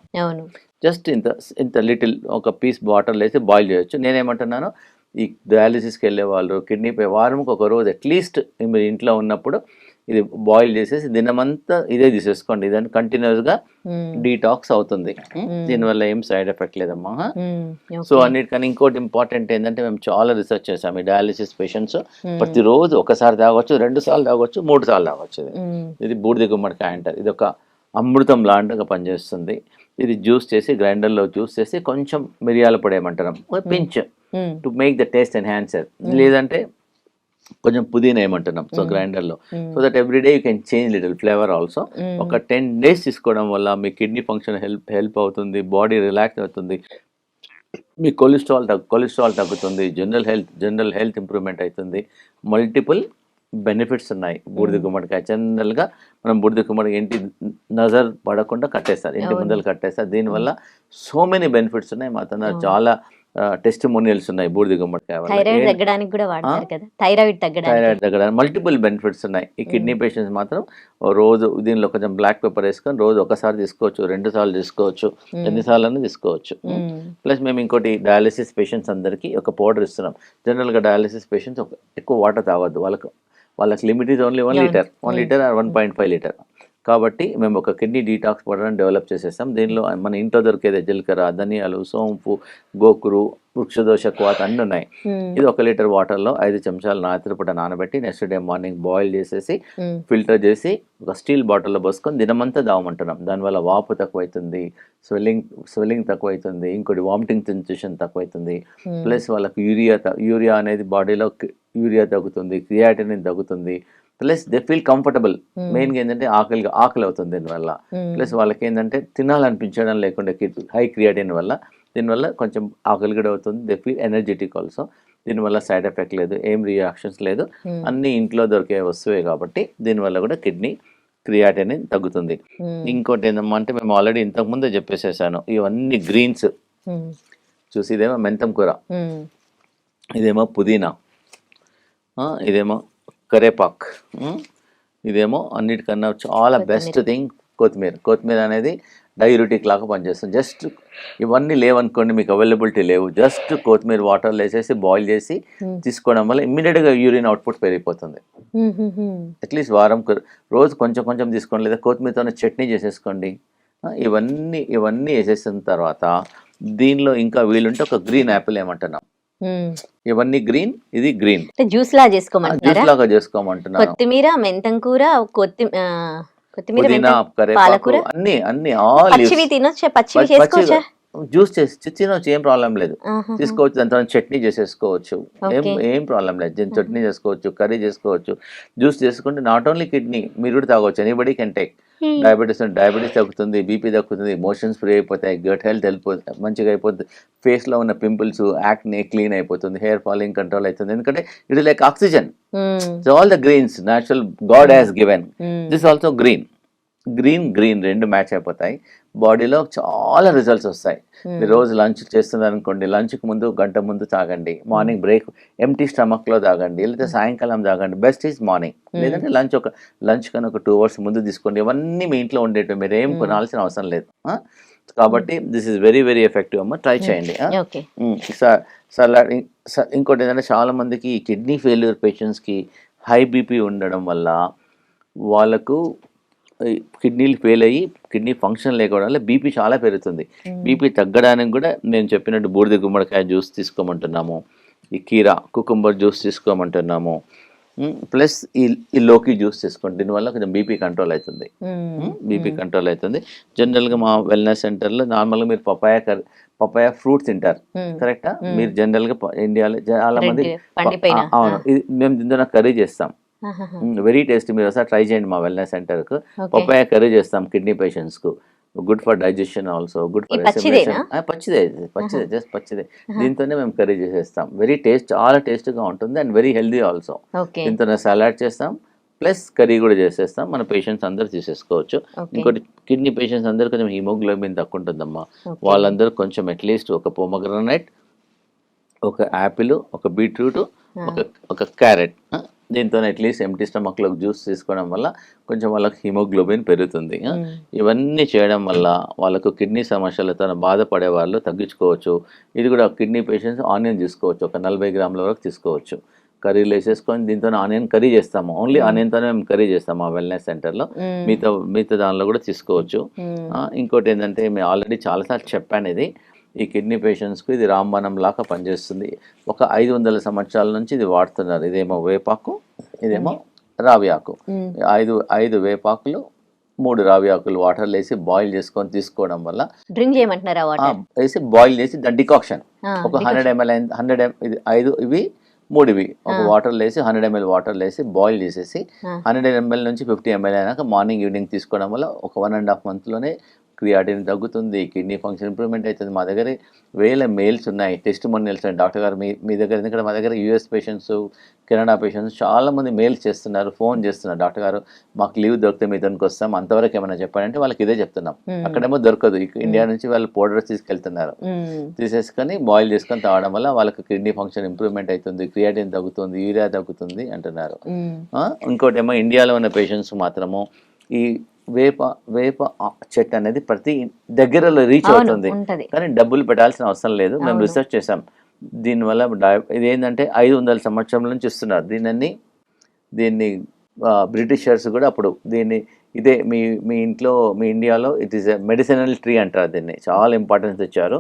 జస్ట్ ఇంత లిటిల్ ఒక పీస్ బాటిల్ వేసి బాయిల్ చేయొచ్చు. నేనేమంటున్నాను, ఈ డయాలిసిస్కి వెళ్ళే వాళ్ళు కిడ్నీపై వారంకి ఒక రోజు అట్లీస్ట్ మీరు ఇంట్లో ఉన్నప్పుడు ఇది బాయిల్ చేసేసి దినమంతా ఇదే తీసేసుకోండి. ఇదని కంటిన్యూస్గా డీటాక్స్ అవుతుంది. దీనివల్ల ఏం సైడ్ ఎఫెక్ట్ లేదమ్మా. సో అన్నిటికన్నా ఇంకోటి ఇంపార్టెంట్ ఏంటంటే మేము చాలా రీసెర్చ్ చేసాము. ఈ డయాలిసిస్ పేషెంట్స్ ప్రతిరోజు ఒకసారి తాగొచ్చు, 2 సార్లు తాగొచ్చు, 3 సార్లు తాగొచ్చు. ఇది బూడిద గుమ్మడికాయ అంటారు. ఇది ఒక అమృతం లాంటిగా పనిచేస్తుంది. ఇది జ్యూస్ చేసి గ్రైండర్లో జ్యూస్ చేసి కొంచెం మిరియాల పొడి ఏమంటారు pinch to make the taste enhancer. లేదంటే కొంచెం పుదీనా ఏమంటున్నాం సో గ్రైండర్లో, so that everyday you can change little flavour also. ఒక 10 days తీసుకోవడం వల్ల మీ కిడ్నీ ఫంక్షన్ హెల్ప్ అవుతుంది, బాడీ రిలాక్స్ అవుతుంది, మీ కొలెస్ట్రాల్ తగ్గుతుంది, జనరల్ హెల్త్ ఇంప్రూవ్మెంట్ అవుతుంది. మల్టిపుల్ బెనిఫిట్స్ ఉన్నాయి బూడిద గుమ్మడికాయ. జనరల్గా మనం బూడిద గుమ్మడికాయ ఇంటి నజర్ పడకుండా కట్టేస్తారు, ఇంటి ముందర కట్టేస్తారు. దీనివల్ల సో మెనీ బెనిఫిట్స్ ఉన్నాయి. మా తన చాలా టెస్టిమోనియల్స్ ఉన్నాయి బూడిద గుమ్మడికాయ వల్ల. థైరాయిడ్ తగ్గడానికి కూడా వాడతారు కదా, థైరాయిడ్ తగ్గడానికి మల్టిపుల్ బెనిఫిట్స్ ఉన్నాయి. ఈ కిడ్నీ పేషెంట్స్ మాత్రం రోజు దీనిలో కొంచెం బ్లాక్ పెప్పర్ వేసుకొని రోజు ఒకసారి తీసుకోవచ్చు, 2 సార్లు తీసుకోవచ్చు, ఎన్నిసార్లు తీసుకోవచ్చు. ప్లస్ మేము ఇంకోటి డయాలిసిస్ పేషెంట్స్ అందరికీ ఒక పౌడర్ ఇస్తున్నాం. జనరల్గా డయాలిసిస్ పేషెంట్స్ ఎక్కువ వాటర్ తాగొద్దు, వాళ్ళకి limit is only 1 litre, 1 litre or 1.5 litre. కాబట్టి మేము ఒక కిడ్నీ డీటాక్స్ పౌడర్ని డెవలప్ చేసేస్తాం. దీనిలో మన ఇంట్లో దొరికేది జీలకర్ర, ధనియాలు, సోంపు, గోకురు, వృక్షదోష క్వాత అన్నీ ఉన్నాయి. ఇది 1 లీటర్ వాటర్లో 5 చెంచాలు రాత్రిపూట నానబెట్టి నెక్స్ట్ డే మార్నింగ్ బాయిల్ చేసేసి ఫిల్టర్ చేసి ఒక స్టీల్ బాటిల్లో పోసుకొని దినమంతా దావమంటున్నాం. దానివల్ల వాపు తక్కువైతుంది, స్వెల్లింగ్ తక్కువైతుంది, ఇంకోటి వామిటింగ్ సెన్సేషన్ తక్కువైతుంది. ప్లస్ వాళ్ళకి యూరియా అనేది బాడీలో యూరియా తగ్గుతుంది, క్రియాటినిన్ తగ్గుతుంది. Plus they feel comfortable. మెయిన్గా ఏంటంటే ఆకలి అవుతుంది దీనివల్ల. ప్లస్ వాళ్ళకి ఏంటంటే తినాలనిపించడం లేకుండా హై క్రియాటిన్ వల్ల దీనివల్ల కొంచెం ఆకలి కూడా అవుతుంది. They feel energetic also. దీనివల్ల సైడ్ ఎఫెక్ట్ లేదు, ఏం రియాక్షన్స్ లేదు, అన్ని ఇంట్లో దొరికే వస్తువే కాబట్టి దీనివల్ల కూడా కిడ్నీ క్రియాటినిన్ తగ్గుతుంది. ఇంకోటి ఏంటమ్మా అంటే మేము ఆల్రెడీ ఇంతకుముందే చెప్పేసేసాను, ఇవన్నీ గ్రీన్స్ చూసి ఇదేమో మెంతం కూర, ఇదేమో పుదీనా, ఇదేమో కరేపాక్, ఇదేమో అన్నిటికన్నా చాలా బెస్ట్ థింగ్ కొత్తిమీర అనేది డైయూరిటిక్ లాగా పనిచేస్తుంది. జస్ట్ ఇవన్నీ లేవనుకోండి, మీకు అవైలబిలిటీ లేవు, జస్ట్ కొత్తిమీర వాటర్లో వేసేసి బాయిల్ చేసి తీసుకోవడం వల్ల ఇమ్మీడియట్గా యూరిన్ అవుట్పుట్ పెరిగిపోతుంది. అట్లీస్ట్ రోజు కొంచెం తీసుకోండి, లేదా కొత్తిమీరతో చట్నీ చేసేసుకోండి. ఇవన్నీ వేసేసిన తర్వాత దీనిలో ఇంకా వీలుంటే ఒక గ్రీన్ యాపిల్ ఏమంటున్నాం, ఇవన్నీ గ్రీన్, ఇది గ్రీన్ జ్యూస్ లాగా చేసుకోమంటున్నాను. కొత్తిమీర, మెంతం కూర, పుదీనా, కరివేపాకు అన్ని జ్యూస్ చేసి తినవచ్చు, ఏం ప్రాబ్లం లేదు, తీసుకోవచ్చు. దాంతో చట్నీ చేసేసుకోవచ్చు, ఏం ప్రాబ్లం లేదు. చట్నీ చేసుకోవచ్చు, కర్రీ చేసుకోవచ్చు, జ్యూస్ చేసుకుంటే నాట్ ఓన్లీ కిడ్నీ మీరు కూడా తాగొచ్చు, ఎనీబడీ కెన్ టేక్. డయాబెటీస్ తగ్గుతుంది, బీపీ తగ్గుతుంది, మోషన్స్ ఫ్రీ అయిపోతాయి, గట్ హెల్త్ మంచిగా అయిపోతుంది, ఫేస్లో ఉన్న పింపుల్స్, యాక్నే క్లీన్ అయిపోతుంది, హెయిర్ ఫాలింగ్ కంట్రోల్ అవుతుంది. ఎందుకంటే it is like oxygen. So all the greens natural God has given. This also green 2 match అయిపోతాయి, బాడీలో చాలా రిజల్ట్స్ వస్తాయి. మీరు రోజు లంచ్ చేస్తున్నారు అనుకోండి, లంచ్కి ముందు గంట ముందు తాగండి, మార్నింగ్ బ్రేక్ ఎంటీ స్టమక్లో తాగండి, లేకపోతే సాయంకాలం తాగండి. బెస్ట్ ఈజ్ మార్నింగ్, లేదంటే లంచ్ కన్నా ఒక 2 hours ముందు తీసుకోండి. ఇవన్నీ మీ ఇంట్లో ఉండేవి, మీరు ఏం కొనాల్సిన అవసరం లేదు. కాబట్టి this is very very effective అమ్మ, ట్రై చేయండి. ఇంకోటి ఏంటంటే చాలా మందికి కిడ్నీ ఫెయిల్యూర్ పేషెంట్స్కి హై బీపీ ఉండడం వల్ల వాళ్ళకు కిడ్నీలు ఫెయిల్ అయ్యి కిడ్నీ ఫంక్షన్ లేకపోవడం వల్ల బీపీ చాలా పెరుగుతుంది. బీపీ తగ్గడానికి కూడా నేను చెప్పినట్టు బూడిద గుమ్మడికాయ జ్యూస్ తీసుకోమంటున్నాము, ఈ కీరా కుకుంబర్ జ్యూస్ తీసుకోమంటున్నాము, ప్లస్ ఈ లోకి జ్యూస్ తీసుకోండి. దీనివల్ల కొంచెం బీపీ కంట్రోల్ అవుతుంది. జనరల్గా మా వెల్నెస్ సెంటర్లో నార్మల్గా మీరు పపాయ ఫ్రూట్స్ తింటారు, కరెక్టా? మీరు జనరల్గా ఇండియాలో చాలా మంది అవును, మేము దీంతో కర్రీ చేస్తాం, వెరీ టేస్టీ. మీరు ఒకసారి ట్రై చేయండి మా వెల్నెస్ సెంటర్కు. పపాయ కర్రీ చేస్తాం కిడ్నీ పేషెంట్స్కు, good for digestion also, good for estimation. పచ్చిదే దీంతోనే మేము కర్రీ చేసేస్తాం. వెరీ చాలా టేస్ట్గా ఉంటుంది అండ్ వెరీ హెల్దీ ఆల్సో. దీంతోనే సలాడ్ చేస్తాం, ప్లస్ కర్రీ కూడా చేసేస్తాం. మన పేషెంట్స్ అందరూ తీసేసుకోవచ్చు. ఇంకోటి కిడ్నీ పేషెంట్స్ అందరూ కొంచెం హిమోగ్లోబిన్ తక్కువ ఉంటుందమ్మా, వాళ్ళందరూ కొంచెం అట్లీస్ట్ ఒక పొమగ్రనైట్, ఒక యాపిల్, ఒక బీట్రూట్, ఒక క్యారెట్, దీంతో అట్లీస్ట్ ఎంటీ స్టమక్లో జ్యూస్ తీసుకోవడం వల్ల కొంచెం వాళ్ళకి హిమోగ్లోబిన్ పెరుగుతుంది. ఇవన్నీ చేయడం వల్ల వాళ్ళకు కిడ్నీ సమస్యలతో బాధపడే వాళ్ళు తగ్గించుకోవచ్చు. ఇది కూడా కిడ్నీ పేషెంట్స్ ఆనియన్ తీసుకోవచ్చు, ఒక 40 గ్రాముల వరకు తీసుకోవచ్చు. కర్రీలు వేసేసుకొని దీంతో ఆనియన్ కర్రీ చేస్తాము, ఓన్లీ ఆనియన్తోనే మేము కర్రీ చేస్తాము ఆ వెల్నెస్ సెంటర్లో. మిగతా దానిలో కూడా తీసుకోవచ్చు. ఇంకోటి ఏంటంటే మేము ఆల్రెడీ చాలాసార్లు చెప్పాను, ఇది ఈ కిడ్నీ పేషెంట్స్కు ఇది రాంబాణం లాగా పనిచేస్తుంది. ఒక 500 సంవత్సరాల నుంచి ఇది వాడుతున్నారు. ఇదేమో వేపాకు, ఇదేమో రావి ఆకు. 5 వేపాకులు, 3 రావి ఆకులు వాటర్లో వేసి బాయిల్ చేసుకొని తీసుకోవడం వల్ల డ్రింక్ చేయమంటున్నారా? వేసి బాయిల్ చేసి దాని డికాక్షన్ ఒక 100 ml, 100 ఇది 5 ఇవి మూడివి ఒక వాటర్ వేసి 100 ml వాటర్ వేసి బాయిల్ చేసేసి 100 ml నుంచి 50 ml అయినాక మార్నింగ్ ఈవినింగ్ తీసుకోవడం వల్ల ఒక 1.5 monthలోనే క్రియాటిన్ తగ్గుతుంది, కిడ్నీ ఫంక్షన్ ఇంప్రూవ్మెంట్ అవుతుంది. మా దగ్గర వేల మెయిల్స్ ఉన్నాయి, టెస్టిమోనియల్స్ ఉన్నాయి. డాక్టర్ గారు మీ దగ్గర, ఎందుకంటే మా దగ్గర యూఎస్ పేషెంట్స్, కెనడా పేషెంట్స్ చాలామంది మెయిల్స్ చేస్తున్నారు, ఫోన్ చేస్తున్నారు, డాక్టర్ గారు మాకు లీవ్ దొరికితే మీ దానికి వస్తాం, అంతవరకు ఏమైనా చెప్పారంటే వాళ్ళకి ఇదే చెప్తున్నాం. అక్కడేమో దొరకదు, ఇండియా నుంచి వాళ్ళు పౌడర్స్ తీసుకెళ్తున్నారు, తీసేసుకొని బాయిల్ చేసుకొని తాగడం వల్ల వాళ్ళకి కిడ్నీ ఫంక్షన్ ఇంప్రూవ్మెంట్ అవుతుంది, క్రియాటిన్ తగ్గుతుంది, యూరియా తగ్గుతుంది అంటున్నారు. ఇంకోటి ఏమో ఇండియాలో ఉన్న పేషెంట్స్ మాత్రము ఈ వేప చెట్టు అనేది ప్రతి దగ్గరలో రీచ్ అవుతుంది, కానీ డబ్బులు పెట్టాల్సిన అవసరం లేదు. మేము రీసెర్చ్ చేసాం, దీనివల్ల ఇది ఏంటంటే 500 సంవత్సరాల నుంచి ఇస్తున్నారు దీన్ని బ్రిటిషర్స్ కూడా అప్పుడు ఇదే మీ ఇంట్లో, మీ ఇండియాలో it is a medicinal tree అంటారు దీన్ని, చాలా ఇంపార్టెన్స్ ఇచ్చారు.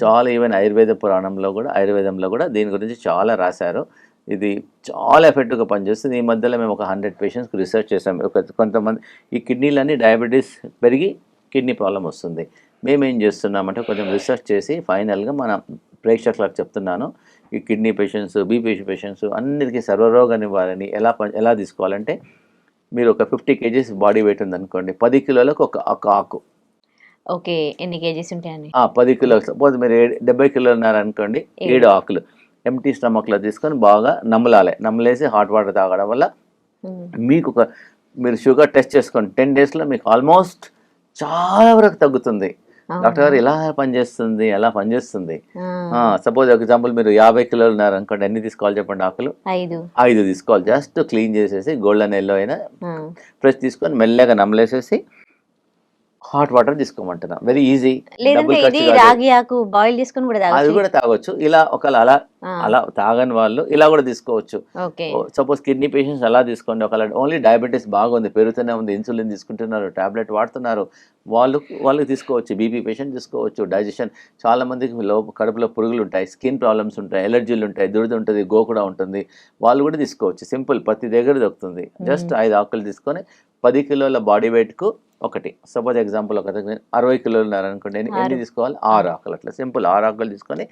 చాలా ఈవెన్ ఆయుర్వేదంలో కూడా దీని గురించి చాలా రాశారు. ఇది చాలా ఎఫెక్టివ్గా పనిచేస్తుంది. ఈ మధ్యలో మేము ఒక 100 పేషెంట్స్కి రీసెర్చ్ చేసాం. కొంతమంది ఈ కిడ్నీలన్నీ డయాబెటీస్ పెరిగి కిడ్నీ ప్రాబ్లం వస్తుంది. మేమేం చేస్తున్నామంటే కొంచెం రీసెర్చ్ చేసి ఫైనల్గా మన ప్రేక్షకులకు చెప్తున్నాను, ఈ కిడ్నీ పేషెంట్స్, బీపీ పేషెంట్స్ అన్నిటికీ సర్వరోగ నివారణ ఎలా తీసుకోవాలంటే, మీరు ఒక 50 kgs బాడీ వెయిట్ ఉందనుకోండి, 10 కిలోలకు ఒక ఆకు. ఓకే, ఎన్ని కేజీస్ ఉంటాయండి? 10 కిలోలు. సపోజ్ మీరు 70 కిలోలు ఉన్నారనుకోండి, 7 ఆకులు ఎంటీ స్టమక్లో తీసుకొని బాగా నమ్మలేసి హాట్ వాటర్ తాగడం వల్ల మీకు మీరు షుగర్ టెస్ట్ చేసుకోండి, 10 daysలో మీకు ఆల్మోస్ట్ చాలా వరకు తగ్గుతుంది. డాక్టర్ గారు ఎలా పనిచేస్తుంది? సపోజ్ ఎగ్జాంపుల్ మీరు 50 కిలోలు ఉన్నారనుకోండి, ఎన్ని తీసుకోవాలి చెప్పండి ఆకులు? 5 తీసుకోవాలి. జస్ట్ క్లీన్ చేసేసి గోల్డెన్ ఎల్లో అయినా ఫ్రెష్ తీసుకొని మెల్లగా నమ్మలేసేసి హాట్ వాటర్ తీసుకోమంటున్నా. Very easy. రాగి ఆకు బాయిల్ చేసుకుని కూడా అది కూడా తాగొచ్చు. ఇలా ఒకవేళ అలా తాగని వాళ్ళు ఇలా కూడా తీసుకోవచ్చు. సపోజ్ కిడ్నీ పేషెంట్స్ అలా తీసుకోండి. ఒకవేళ ఓన్లీ డయాబెటీస్ బాగుంది, పెరుగుతూనే ఉంది, ఇన్సులిన్ తీసుకుంటున్నారు, టాబ్లెట్ వాడుతున్నారు, వాళ్ళకి తీసుకోవచ్చు. బీపీ పేషెంట్ తీసుకోవచ్చు. డైజెషన్, చాలా మందికి కడుపులో పురుగులు ఉంటాయి, స్కిన్ ప్రాబ్లమ్స్ ఉంటాయి, ఎలర్జీలు ఉంటాయి, దురద ఉంటుంది, గోకుడా ఉంటుంది, వాళ్ళు కూడా తీసుకోవచ్చు. సింపుల్, ప్రతి దగ్గర దొరుకుతుంది. జస్ట్ 5 ఆకులు తీసుకొని 10 కిలోల బాడీ వెయిట్కు ఒకటి. సపోజ్ ఎగ్జాంపుల్ ఒక 60 కిలోలు ఉన్నారనుకోండి, ఎన్ని తీసుకోవాలి? 6 ఆకులు. అట్లా సింపుల్ 6 ఆకులు తీసుకొని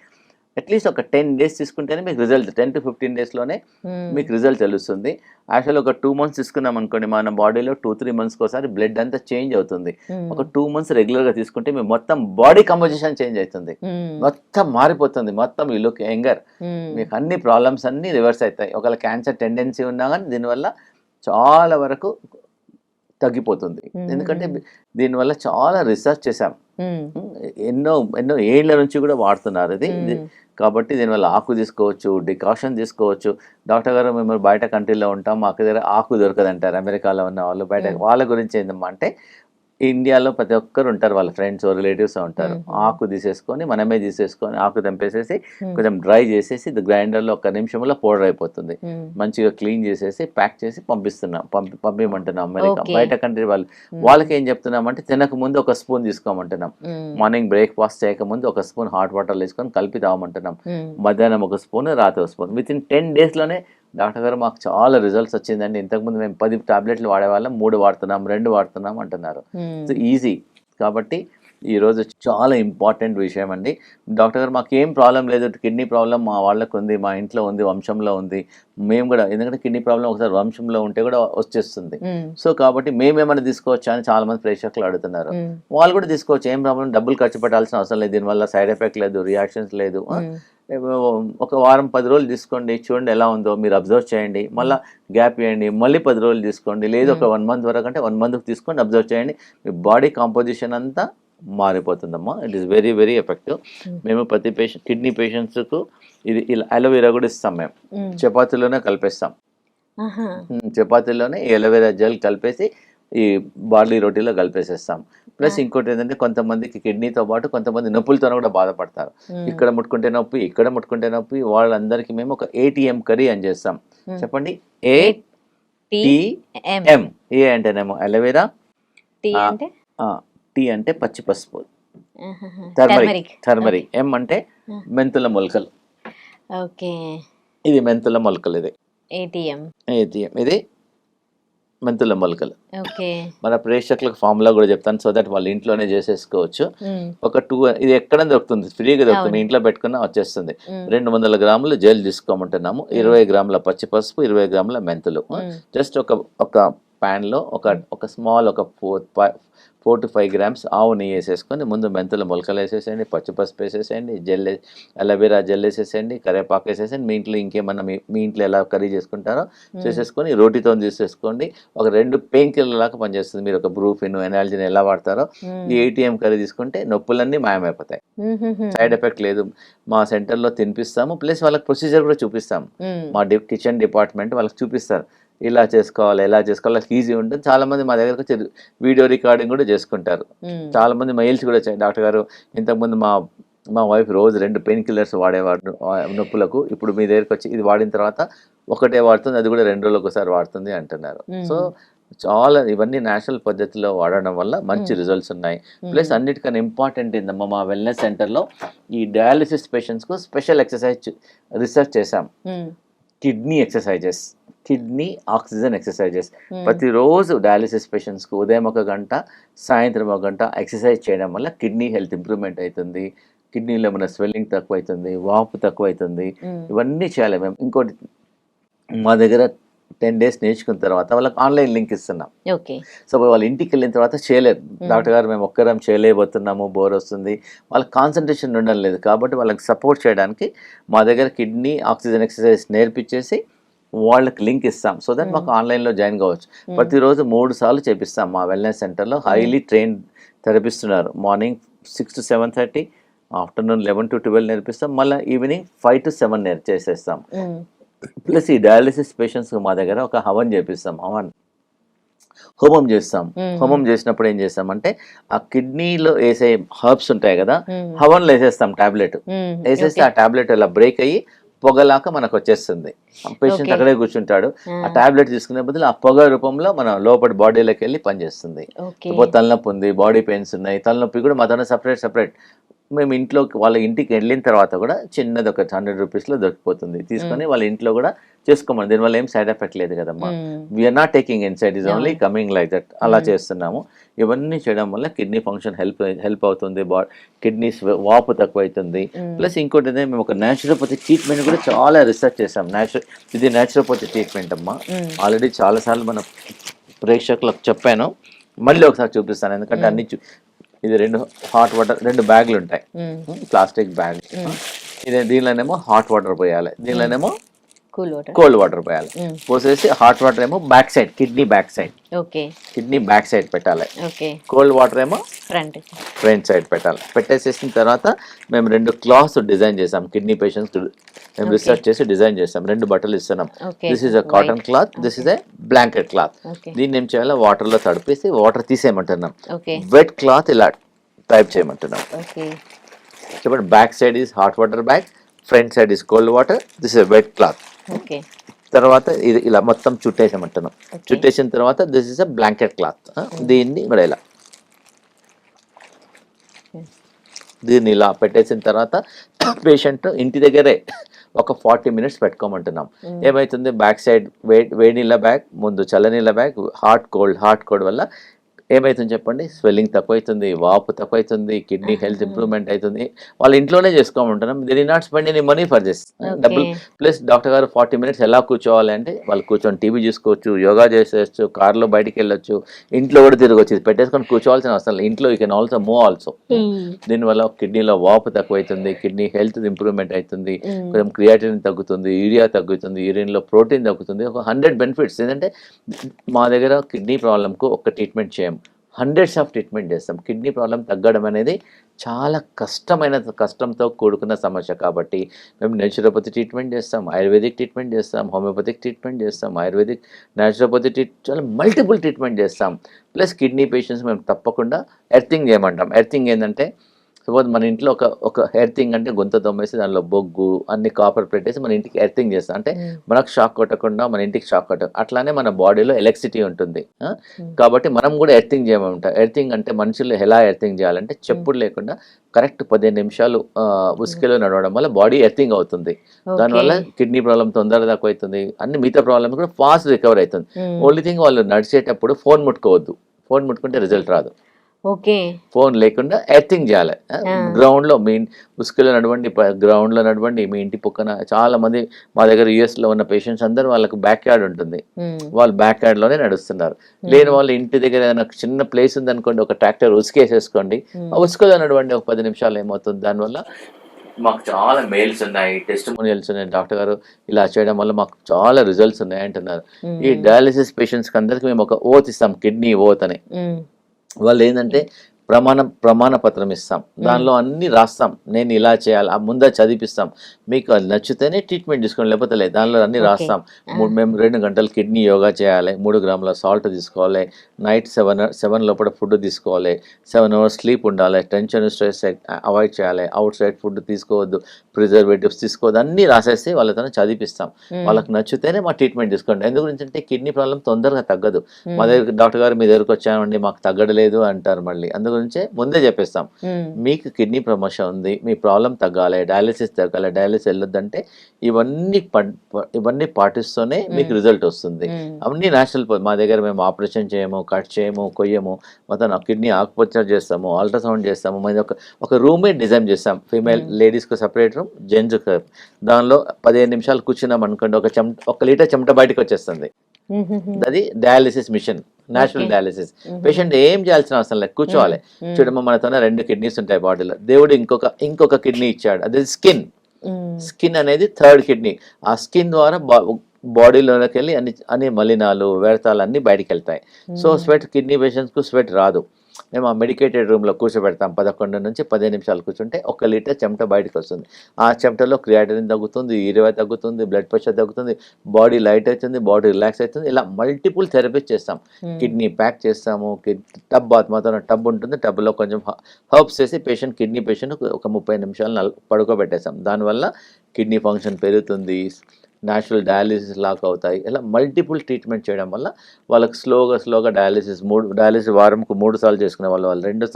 అట్లీస్ట్ ఒక 10 days తీసుకుంటేనే మీకు రిజల్ట్, 10 to 15 daysలోనే మీకు రిజల్ట్ తెలుస్తుంది. యాక్చువల్ ఒక 2 months తీసుకున్నాం అనుకోండి, మన బాడీలో 2-3 monthsకి ఒకసారి బ్లడ్ అంతా చేంజ్ అవుతుంది. ఒక 2 months రెగ్యులర్గా తీసుకుంటే మీ మొత్తం బాడీ కంపోజిషన్ చేంజ్ అవుతుంది, మొత్తం మారిపోతుంది, మొత్తం ఈ లుక్ యంగర్, మీకు అన్ని ప్రాబ్లమ్స్ అన్నీ రివర్స్ అవుతాయి. ఒకవేళ క్యాన్సర్ టెండెన్సీ ఉన్నా కానీ దీనివల్ల చాలా వరకు తగ్గిపోతుంది. ఎందుకంటే దీనివల్ల చాలా రీసెర్చ్ చేశాం, ఎన్నో ఏళ్ల నుంచి కూడా వాడుతున్నారు ఇది. కాబట్టి దీనివల్ల ఆకు తీసుకోవచ్చు, డికాషన్ తీసుకోవచ్చు. డాక్టర్ గారు మేము బయట కంట్రీలో ఉంటాం, మాకు దగ్గర ఆకు దొరకదంటారు అమెరికాలో ఉన్న వాళ్ళు. బయట వాళ్ళ గురించి ఏంటమ్మా అంటే, ఇండియాలో ప్రతి ఒక్కరు ఉంటారు, వాళ్ళ ఫ్రెండ్స్ రిలేటివ్స్ ఉంటారు. ఆకు మనమే తీసేసుకొని ఆకు తెంపేసేసి కొంచెం డ్రై చేసేసి గ్రైండర్లో 1 నిమిషంలో పౌడర్ అయిపోతుంది. మంచిగా క్లీన్ చేసేసి ప్యాక్ చేసి పంపించమంటున్నాం అమెరికా. బయట కంట్రీ వాళ్ళకి ఏం చెప్తున్నామంటే, తినక ముందు 1 స్పూన్ తీసుకోమంటున్నాం, మార్నింగ్ బ్రేక్ఫాస్ట్ చేయకముందు 1 స్పూన్ హాట్ వాటర్ వేసుకొని కలిపి తాగమంటున్నాం, మధ్యాహ్నం 1 స్పూన్, రాత్రి 1 స్పూన్. విత్ ఇన్ 10 daysలోనే డాక్టర్ గారు మాకు చాలా రిజల్ట్స్ వచ్చిందండి, ఇంతకుముందు మేము 10 టాబ్లెట్లు వాడేవాళ్ళం, 3 వాడుతున్నాం, 2 వాడుతున్నాం అంటున్నారు. So easy. కాబట్టి ఈరోజు చాలా ఇంపార్టెంట్ విషయం అండి. డాక్టర్ గారు మాకు ఏం ప్రాబ్లం లేదు, కిడ్నీ ప్రాబ్లం మా వాళ్ళకు ఉంది, మా ఇంట్లో ఉంది, వంశంలో ఉంది, మేము కూడా, ఎందుకంటే కిడ్నీ ప్రాబ్లం ఒకసారి వంశంలో ఉంటే కూడా వచ్చేస్తుంది. సో కాబట్టి మేమేమైనా తీసుకోవచ్చా అని చాలా మంది ప్రేక్షకులు అడుగుతున్నారు. వాళ్ళు కూడా తీసుకోవచ్చు, ఏం ప్రాబ్లం, డబ్బులు ఖర్చు పెట్టాల్సిన అవసరం లేదు, దీనివల్ల సైడ్ ఎఫెక్ట్ లేదు, రియాక్షన్స్ లేదు. ఒక వారం 10 రోజులు తీసుకోండి, చూడండి ఎలా ఉందో, మీరు అబ్జర్వ్ చేయండి, మళ్ళీ గ్యాప్ ఇవ్వండి, మళ్ళీ 10 రోజులు తీసుకోండి, లేదు ఒక 1 month వరకు అంటే 1 monthకి తీసుకొని అబ్జర్వ్ చేయండి, మీ బాడీ కాంపోజిషన్ అంతా మారిపోతుందమ్మా. It is very very effective. మేము ప్రతి కిడ్నీ పేషెంట్స్కు ఇది అలోవెరా కూడా ఇస్తాం, మేము చపాతీలోనే కలిపేస్తాం, చపాతీలోనే అలోవెరా జెల్ కలిపేసి ఈ బార్లీ రోటీలో కలిపేసేస్తాం. ప్లస్ ఇంకోటి ఏంటంటే, కొంతమందికి కిడ్నీతో పాటు కొంతమంది నొప్పులతో కూడా బాధపడతారు, ఇక్కడ ముట్టుకుంటే నొప్పి, ఇక్కడ ముట్టుకుంటే నొప్పి, వాళ్ళందరికీ మేము ఒక ATM కర్రీ అని చేస్తాం. చెప్పండి, ATM. ఏ అంటేనేమో అలోవెరా, టీ అంటే పచ్చి పసుపు, టర్మరిక్, ఎం అంటే మెంతుల మొలకలు. ఇది మెంతుల మొలకలు, ఇది ATM. ఇది మెంతుల మొలకలు. ఓకే. మన ప్రేక్షకులకు ఫార్ములా కూడా చెప్తాను, సో దట్ వాళ్ళు ఇంట్లోనే చేసేసుకోవచ్చు. ఒక 2 ఇది ఎక్కడ దొరుకుతుంది, ఫ్రీగా దొరుకుతుంది, ఇంట్లో పెట్టుకున్నా వచ్చేస్తుంది. 200 గ్రాములు జెల్ తీసుకోమంటున్నాము, 20 గ్రాముల పచ్చి పసుపు, 20 గ్రాముల మెంతులు. జస్ట్ ఒక ప్యాన్ లో ఒక స్మాల్ ఒక 4 to 5 గ్రామ్స్ ఆవు నెయ్యి వేసేసుకొని ముందు మెంతుల మొలకలు వేసేసేయండి, పచ్చి పసుపు వేసేసేయండి, అలోవెరా జెల్ వేసేసేయండి, కరివేపాకు వేసేసేయండి. మీ ఇంట్లో ఇంకేమన్నా మీ ఇంట్లో ఎలా కర్రీ చేసుకుంటారో చేసేసుకొని రోటీతో తీసేసుకోండి. ఒక 2 పెయిన్ కిల్లర్ లాగా పనిచేస్తుంది. మీరు ఒక బ్రూఫిన్, ఎనాల్జిన్ ఎలా వాడతారో ఈ ATM కర్రీ తీసుకుంటే నొప్పులన్నీ మాయమైపోతాయి. సైడ్ ఎఫెక్ట్ లేదు. మా సెంటర్లో తినిపిస్తాము, ప్లస్ వాళ్ళకి ప్రొసీజర్ కూడా చూపిస్తాము. మా కిచెన్ డిపార్ట్మెంట్ వాళ్ళకి చూపిస్తారు, ఇలా చేసుకోవాలి, ఎలా చేసుకోవాలి, ఈజీ ఉంటుంది. చాలా మంది మా దగ్గరకు వచ్చి వీడియో రికార్డింగ్ కూడా చేసుకుంటారు. చాలా మంది మెయిల్స్ కూడా వచ్చాయి, డాక్టర్ గారు ఇంతకుముందు మా వైఫ్ రోజు 2 పెయిన్ కిల్లర్స్ వాడేవాడు నొప్పులకు, ఇప్పుడు మీ దగ్గరకు వచ్చి ఇది వాడిన తర్వాత ఒకటే వాడుతుంది, అది కూడా 2 రోజులకు ఒకసారి వాడుతుంది అంటున్నారు. సో చాలా ఇవన్నీ నేచురల్ పద్ధతిలో వాడడం వల్ల మంచి రిజల్ట్స్ ఉన్నాయి. ప్లస్ అన్నిటికన్నా ఇంపార్టెంట్ ఏందమ్మా, మా వెల్నెస్ సెంటర్లో ఈ డయాలిసిస్ పేషెంట్స్కు స్పెషల్ ఎక్సర్సైజ్ రీసెర్చ్ చేశాం. Kidney exercises, kidney oxygen exercises. ప్రతిరోజు డయాలిసిస్ పేషెంట్స్కి ఉదయం 1 గంట, సాయంత్రం 1 గంట ఎక్సర్సైజ్ చేయడం వల్ల కిడ్నీ హెల్త్ ఇంప్రూవ్మెంట్ అవుతుంది, కిడ్నీలో ఏమైనా స్వెల్లింగ్ తక్కువ అవుతుంది, వాపు తక్కువ అవుతుంది. ఇవన్నీ చేయాలి మేము. ఇంకోటి మా దగ్గర 10 days నేర్చుకున్న తర్వాత వాళ్ళకి ఆన్లైన్ లింక్ ఇస్తున్నాం. సో వాళ్ళు ఇంటికి వెళ్ళిన తర్వాత చేయలేరు, డాక్టర్ గారు మేము ఒక్కరం చేయలేకపోతున్నాము, బోర్ వస్తుంది, వాళ్ళకి కాన్సన్ట్రేషన్ ఉండడం లేదు. కాబట్టి వాళ్ళకి సపోర్ట్ చేయడానికి మా దగ్గర కిడ్నీ ఆక్సిజన్ ఎక్సర్సైజ్ నేర్పించేసి వాళ్ళకి లింక్ ఇస్తాం, సో దట్ మాకు ఆన్లైన్లో జాయిన్ కావచ్చు. ప్రతిరోజు 3 సార్లు చేపిస్తాం. మా వెల్నెస్ సెంటర్లో హైలీ ట్రైన్డ్ థెరపిస్ట్ ఉన్నారు. మార్నింగ్ 6 to 7:30, ఆఫ్టర్నూన్ 11 to 12 నేర్పిస్తాం, మళ్ళీ ఈవినింగ్ 5 to 7 చేసేస్తాం. ప్లస్ ఈ డయాలిసిస్ పేషెంట్స్ మా దగ్గర ఒక హవన్ చేపిస్తాం, హోమం చేస్తాం. హోమం చేసినప్పుడు ఏం చేస్తామంటే ఆ కిడ్నీలో వేసే హర్బ్స్ ఉంటాయి కదా, హవన్లో వేసేస్తాం టాబ్లెట్, వేసేసి ఆ టాబ్లెట్ అలా బ్రేక్ అయ్యి పొగలాక మనకు వచ్చేస్తుంది. పేషెంట్ అక్కడే కూర్చుంటాడు, ఆ టాబ్లెట్ తీసుకునే బదులు ఆ పొగ రూపంలో మన లోపల బాడీలోకి వెళ్ళి పనిచేస్తుంది. తలనొప్పి ఉంది, బాడీ పెయిన్స్ ఉన్నాయి, తలనొప్పి కూడా మా దగ్గర సపరేట్ మేము ఇంట్లో వాళ్ళ ఇంటికి వెళ్ళిన తర్వాత కూడా చిన్నది ఒక 100 రూపీస్లో దొరికిపోతుంది, తీసుకొని వాళ్ళ ఇంట్లో కూడా చేసుకోమని. దీనివల్ల ఏం సైడ్ ఎఫెక్ట్ లేదు కదమ్మా, we are not taking inside, is only coming like that, అలా చేస్తున్నాము. ఇవన్నీ చేయడం వల్ల కిడ్నీ ఫంక్షన్ హెల్ప్ అవుతుంది, కిడ్నీస్ వాపు తక్కువ అవుతుంది. ప్లస్ ఇంకోటి మేము ఒక న్యాచురోపతి ట్రీట్మెంట్ కూడా చాలా రీసెర్చ్ చేసాం. ఇది న్యాచురోపతి ట్రీట్మెంట్ అమ్మా, ఆల్రెడీ చాలాసార్లు మన ప్రేక్షకులకు చెప్పాను, మళ్ళీ ఒకసారి చూపిస్తాను. ఎందుకంటే అన్ని ఇది 2 హాట్ వాటర్ 2 బ్యాగులు ఉంటాయి, ప్లాస్టిక్ బ్యాగ్. దీనిలోనేమో హాట్ వాటర్ పోయాలి, దీనిలోనేమో కోల్డ్ వాటర్ పోయాలి. పోసేసి హాట్ వాటర్ ఏమో back side, kidney back side పెట్టాలి, కోల్డ్ వాటర్ ఏమో ఫ్రంట్ సైడ్ పెట్టాలి. పెట్టేసేసిన తర్వాత మేము 2 క్లాత్స్ డిజైన్ చేసాం కిడ్నీ పేషెంట్స్. మేము రీసెర్చ్ చేసి డిజైన్ చేసాం, 2 బట్టలు ఇస్తున్నాం. This is a cotton cloth, this is a blanket cloth. దీన్ని ఏం చేయాలో వాటర్లో తడిపేసి వాటర్ తీసేయమంటున్నాం, వెట్ క్లాత్ ఇలా టైప్ చేయమంటున్నాం. చెప్పండి, back side is hot water bag, front side is cold water, this is wet cloth. తర్వాత ఇది ఇలా మొత్తం చుట్టేసామంటున్నాం. చుట్టేసిన తర్వాత this is a blanket cloth. దీన్ని కూడా దీన్ని ఇలా పెట్టేసిన తర్వాత పేషెంట్ ఇంటి దగ్గరే ఒక 40 minutes పెట్టుకోమంటున్నాం. ఏమవుతుంది, బ్యాక్ సైడ్ వేడి నీళ్ళ బ్యాగ్, ముందు చల్లనీళ్ళ బ్యాగ్, హాట్ కోల్డ్ వల్ల ఏమవుతుంది చెప్పండి, స్వెల్లింగ్ తక్కువ అవుతుంది, వాపు తక్కువ అవుతుంది, కిడ్నీ హెల్త్ ఇంప్రూవ్మెంట్ అవుతుంది. వాళ్ళ ఇంట్లోనే చేసుకోమంటున్నాం. They do not spend any money for this, డబ్బులు. ప్లస్ డాక్టర్ గారు 40 minutes ఎలా కూర్చోవాలి అంటే, వాళ్ళు కూర్చొని టీవీ చూసుకోవచ్చు, యోగా చేసేయచ్చు, కార్లో బయటికి వెళ్ళొచ్చు, ఇంట్లో కూడా తిరగచ్చు. ఇది పెట్టేసుకొని కూర్చోవాల్సిన అవసరం లేదు, ఇంట్లో you can also move also. దీనివల్ల కిడ్నీలో వాపు తక్కువ అవుతుంది, కిడ్నీ హెల్త్ ఇంప్రూవ్మెంట్ అవుతుంది, కొంచెం క్రియాటిన్ తగ్గుతుంది, యూరియా తగ్గుతుంది, యూరిన్లో ప్రోటీన్ తగ్గుతుంది. ఒక 100 benefits. ఏంటంటే మా దగ్గర కిడ్నీ ప్రాబ్లంకు ఒక ట్రీట్మెంట్ చేయం, హండ్రెడ్స్ ఆఫ్ ట్రీట్మెంట్ చేస్తాం. కిడ్నీ ప్రాబ్లం తగ్గడం అనేది చాలా కష్టంతో కూడుకున్న సమస్య కాబట్టి మేము నేచురోపతి ట్రీట్మెంట్ చేస్తాం, ఆయుర్వేదిక్ ట్రీట్మెంట్ చేస్తాం, హోమియోపతిక్ ట్రీట్మెంట్ చేస్తాం, ఆయుర్వేదిక్ నేచురోపతి చాలా మల్టిపుల్ ట్రీట్మెంట్ చేస్తాం. ప్లస్ కిడ్నీ పేషెంట్స్ మేము తప్పకుండా ఎర్తింగ్ చేయమంటాం. ఎర్తింగ్ ఏంటంటే సపోజ్ మన ఇంట్లో ఒక ఎర్తింగ్ అంటే గుంత తోమేసి దానిలో బొగ్గు అన్ని కాపర్ పెట్టేసి మన ఇంటికి ఎర్తింగ్ చేస్తాం, అంటే మనకు షాక్ కొట్టకుండా మన ఇంటికి షాక్ కొట్ట, అట్లానే మన బాడీలో ఎలక్ట్రిసిటీ ఉంటుంది. కాబట్టి మనం కూడా ఎర్తింగ్ చేయమంటాం. ఎర్తింగ్ అంటే మనుషులు ఎలా ఎర్తింగ్ చేయాలంటే చెప్పుడు లేకుండా కరెక్ట్ 15 నిమిషాలు ఉసుకలో నడవడం వల్ల బాడీ ఎర్తింగ్ అవుతుంది. దానివల్ల కిడ్నీ ప్రాబ్లం తొందరగా తక్కువ అవుతుంది, అన్ని మిగతా ప్రాబ్లమ్స్ కూడా ఫాస్ట్ రికవర్ అవుతుంది. ఓన్లీ థింగ్ వాళ్ళు నడిచేటప్పుడు ఫోన్ ముట్టుకోవద్దు, ఫోన్ ముట్టుకుంటే రిజల్ట్ రాదు. ఓకే, ఫోన్ లేకుండా ఎర్తింగ్ చేయాలి. గ్రౌండ్ లో మీ ఉసుకలో నడవండి, గ్రౌండ్ లో నడవండి. మీ ఇంటి పక్కన చాలా మంది మా దగ్గర US లో ఉన్న పేషెంట్స్ అందరూ వాళ్ళకు బ్యాక్ యార్డ్ ఉంటుంది, వాళ్ళు బ్యాక్ యార్డ్ లోనే నడుస్తున్నారు. లేని వాళ్ళు ఇంటి దగ్గర ఏదైనా చిన్న ప్లేస్ ఉంది అనుకోండి, ఒక ట్రాక్టర్ ఉసుకేసేసుకోండి, ఆ ఉసుకలో నడవండి ఒక 10 నిమిషాలు. ఏమవుతుంది దానివల్ల మాకు చాలా మెయిల్స్ ఉన్నాయి, టెస్టిమోనియల్స్ ఉన్నాయి, డాక్టర్ గారు ఇలా చేయడం వల్ల మాకు చాలా రిజల్ట్స్ ఉన్నాయి అంటున్నారు. ఈ డయాలిసిస్ పేషెంట్స్ కి అందరికి మేము ఒక ఓత్ ఇస్తాం, కిడ్నీ ఓత్ అని. వాళ్ళు ఏంటంటే ప్రమాణ పత్రం ఇస్తాం, దానిలో అన్ని రాస్తాం, నేను ఇలా చేయాలి, ముందే చదివిస్తాం, మీకు అది నచ్చితేనే ట్రీట్మెంట్ తీసుకోండి, లేకపోతే లేదు. దానిలో అన్ని రాస్తాం. మేము 2 గంటలు కిడ్నీ యోగా చేయాలి, 3 గ్రాముల సాల్ట్ తీసుకోవాలి, నైట్ 7 లోపల ఫుడ్ తీసుకోవాలి, 7 hours స్లీప్ ఉండాలి, టెన్షన్ స్ట్రెస్ అవాయిడ్ చేయాలి, అవుట్ సైడ్ ఫుడ్ తీసుకోవద్దు, ప్రిజర్వేటివ్స్ తీసుకోవద్దు, అన్ని రాసేసి వాళ్ళతో చదివిస్తాం. వాళ్ళకి నచ్చితేనే మా ట్రీట్మెంట్ తీసుకోండి. ఎందుకు అంటే కిడ్నీ ప్రాబ్లం తొందరగా తగ్గదు. మా దగ్గర డాక్టర్ గారు మీ దగ్గరకు వచ్చామండి మాకు తగ్గడలేదు అంటారు మళ్ళీ. గురించే ముందే చెప్పేస్తాం, మీకు కిడ్నీ సమస్య ఉంది, మీ ప్రాబ్లం తగ్గాలి, డయాలిసిస్ తగ్గాలి, డయాలిసిస్ వెళ్ళొద్దంటే ఇవన్నీ పాటిస్తూనే మీకు రిజల్ట్ వస్తుంది. అవన్నీ నేచురల్. మా దగ్గర మేము ఆపరేషన్ చేయము, కట్ చేయము, కొయ్యము, మొత్తం కిడ్నీ ఆకుపచ్చ చేస్తాము, అల్ట్రాసౌండ్ చేస్తాము. మేము ఒక రూమే డిజైన్ చేస్తాం, ఫీమేల్ లేడీస్కి సపరేట్ రూమ్, జెంట్స్. దానిలో 15 నిమిషాలు కూర్చున్నాం అనుకోండి, 1 లీటర్ చెమట బయటకు వచ్చేస్తుంది. అది dialysis machine, natural dialysis. Patient ఏం చేయాల్సిన అవసరం లేదు, కూర్చోవాలి. చూడమ్మ మనతోనే 2 కిడ్నీస్ ఉంటాయి బాడీలో, దేవుడు ఇంకొక కిడ్నీ ఇచ్చాడు, అది స్కిన్ అనేది 3rd కిడ్నీ. ఆ స్కిన్ ద్వారా బాడీలోకి వెళ్ళి అన్ని మలినాలు వ్యర్థాలు అన్ని బయటికి వెళ్తాయి. సో స్వెట్, కిడ్నీ పేషెంట్స్కు స్వెట్ రాదు. మేము ఆ మెడికేటెడ్ రూమ్లో కూర్చోబెడతాం, 11 నుంచి 15 నిమిషాలు కూర్చుంటే 1 లీటర్ చెమట బయటకు వస్తుంది. ఆ చెమటలో క్రియాటినిన్ తగ్గుతుంది, యూరియా తగ్గుతుంది, బ్లడ్ ప్రెషర్ తగ్గుతుంది, బాడీ లైట్ అవుతుంది, బాడీ రిలాక్స్ అవుతుంది. ఇలా మల్టిపుల్ థెరపీస్ చేస్తాం. కిడ్నీ ప్యాక్ చేస్తాము, టబ్ మాత్రం టబ్ ఉంటుంది, టబ్లో కొంచెం హర్బ్స్ చేసి కిడ్నీ పేషెంట్ ఒక 30 నిమిషాలు పడుకోబెట్టేస్తాం. దానివల్ల కిడ్నీ ఫంక్షన్ పెరుగుతుంది, న్యాచురల్ డయాలిసిస్ లాక్ అవుతాయి. ఇలా మల్టిపుల్ ట్రీట్మెంట్ చేయడం వల్ల వాళ్ళకి స్లోగా డయాలిసిస్ వారంకు 3 సార్లు చేసుకునే వాళ్ళు 2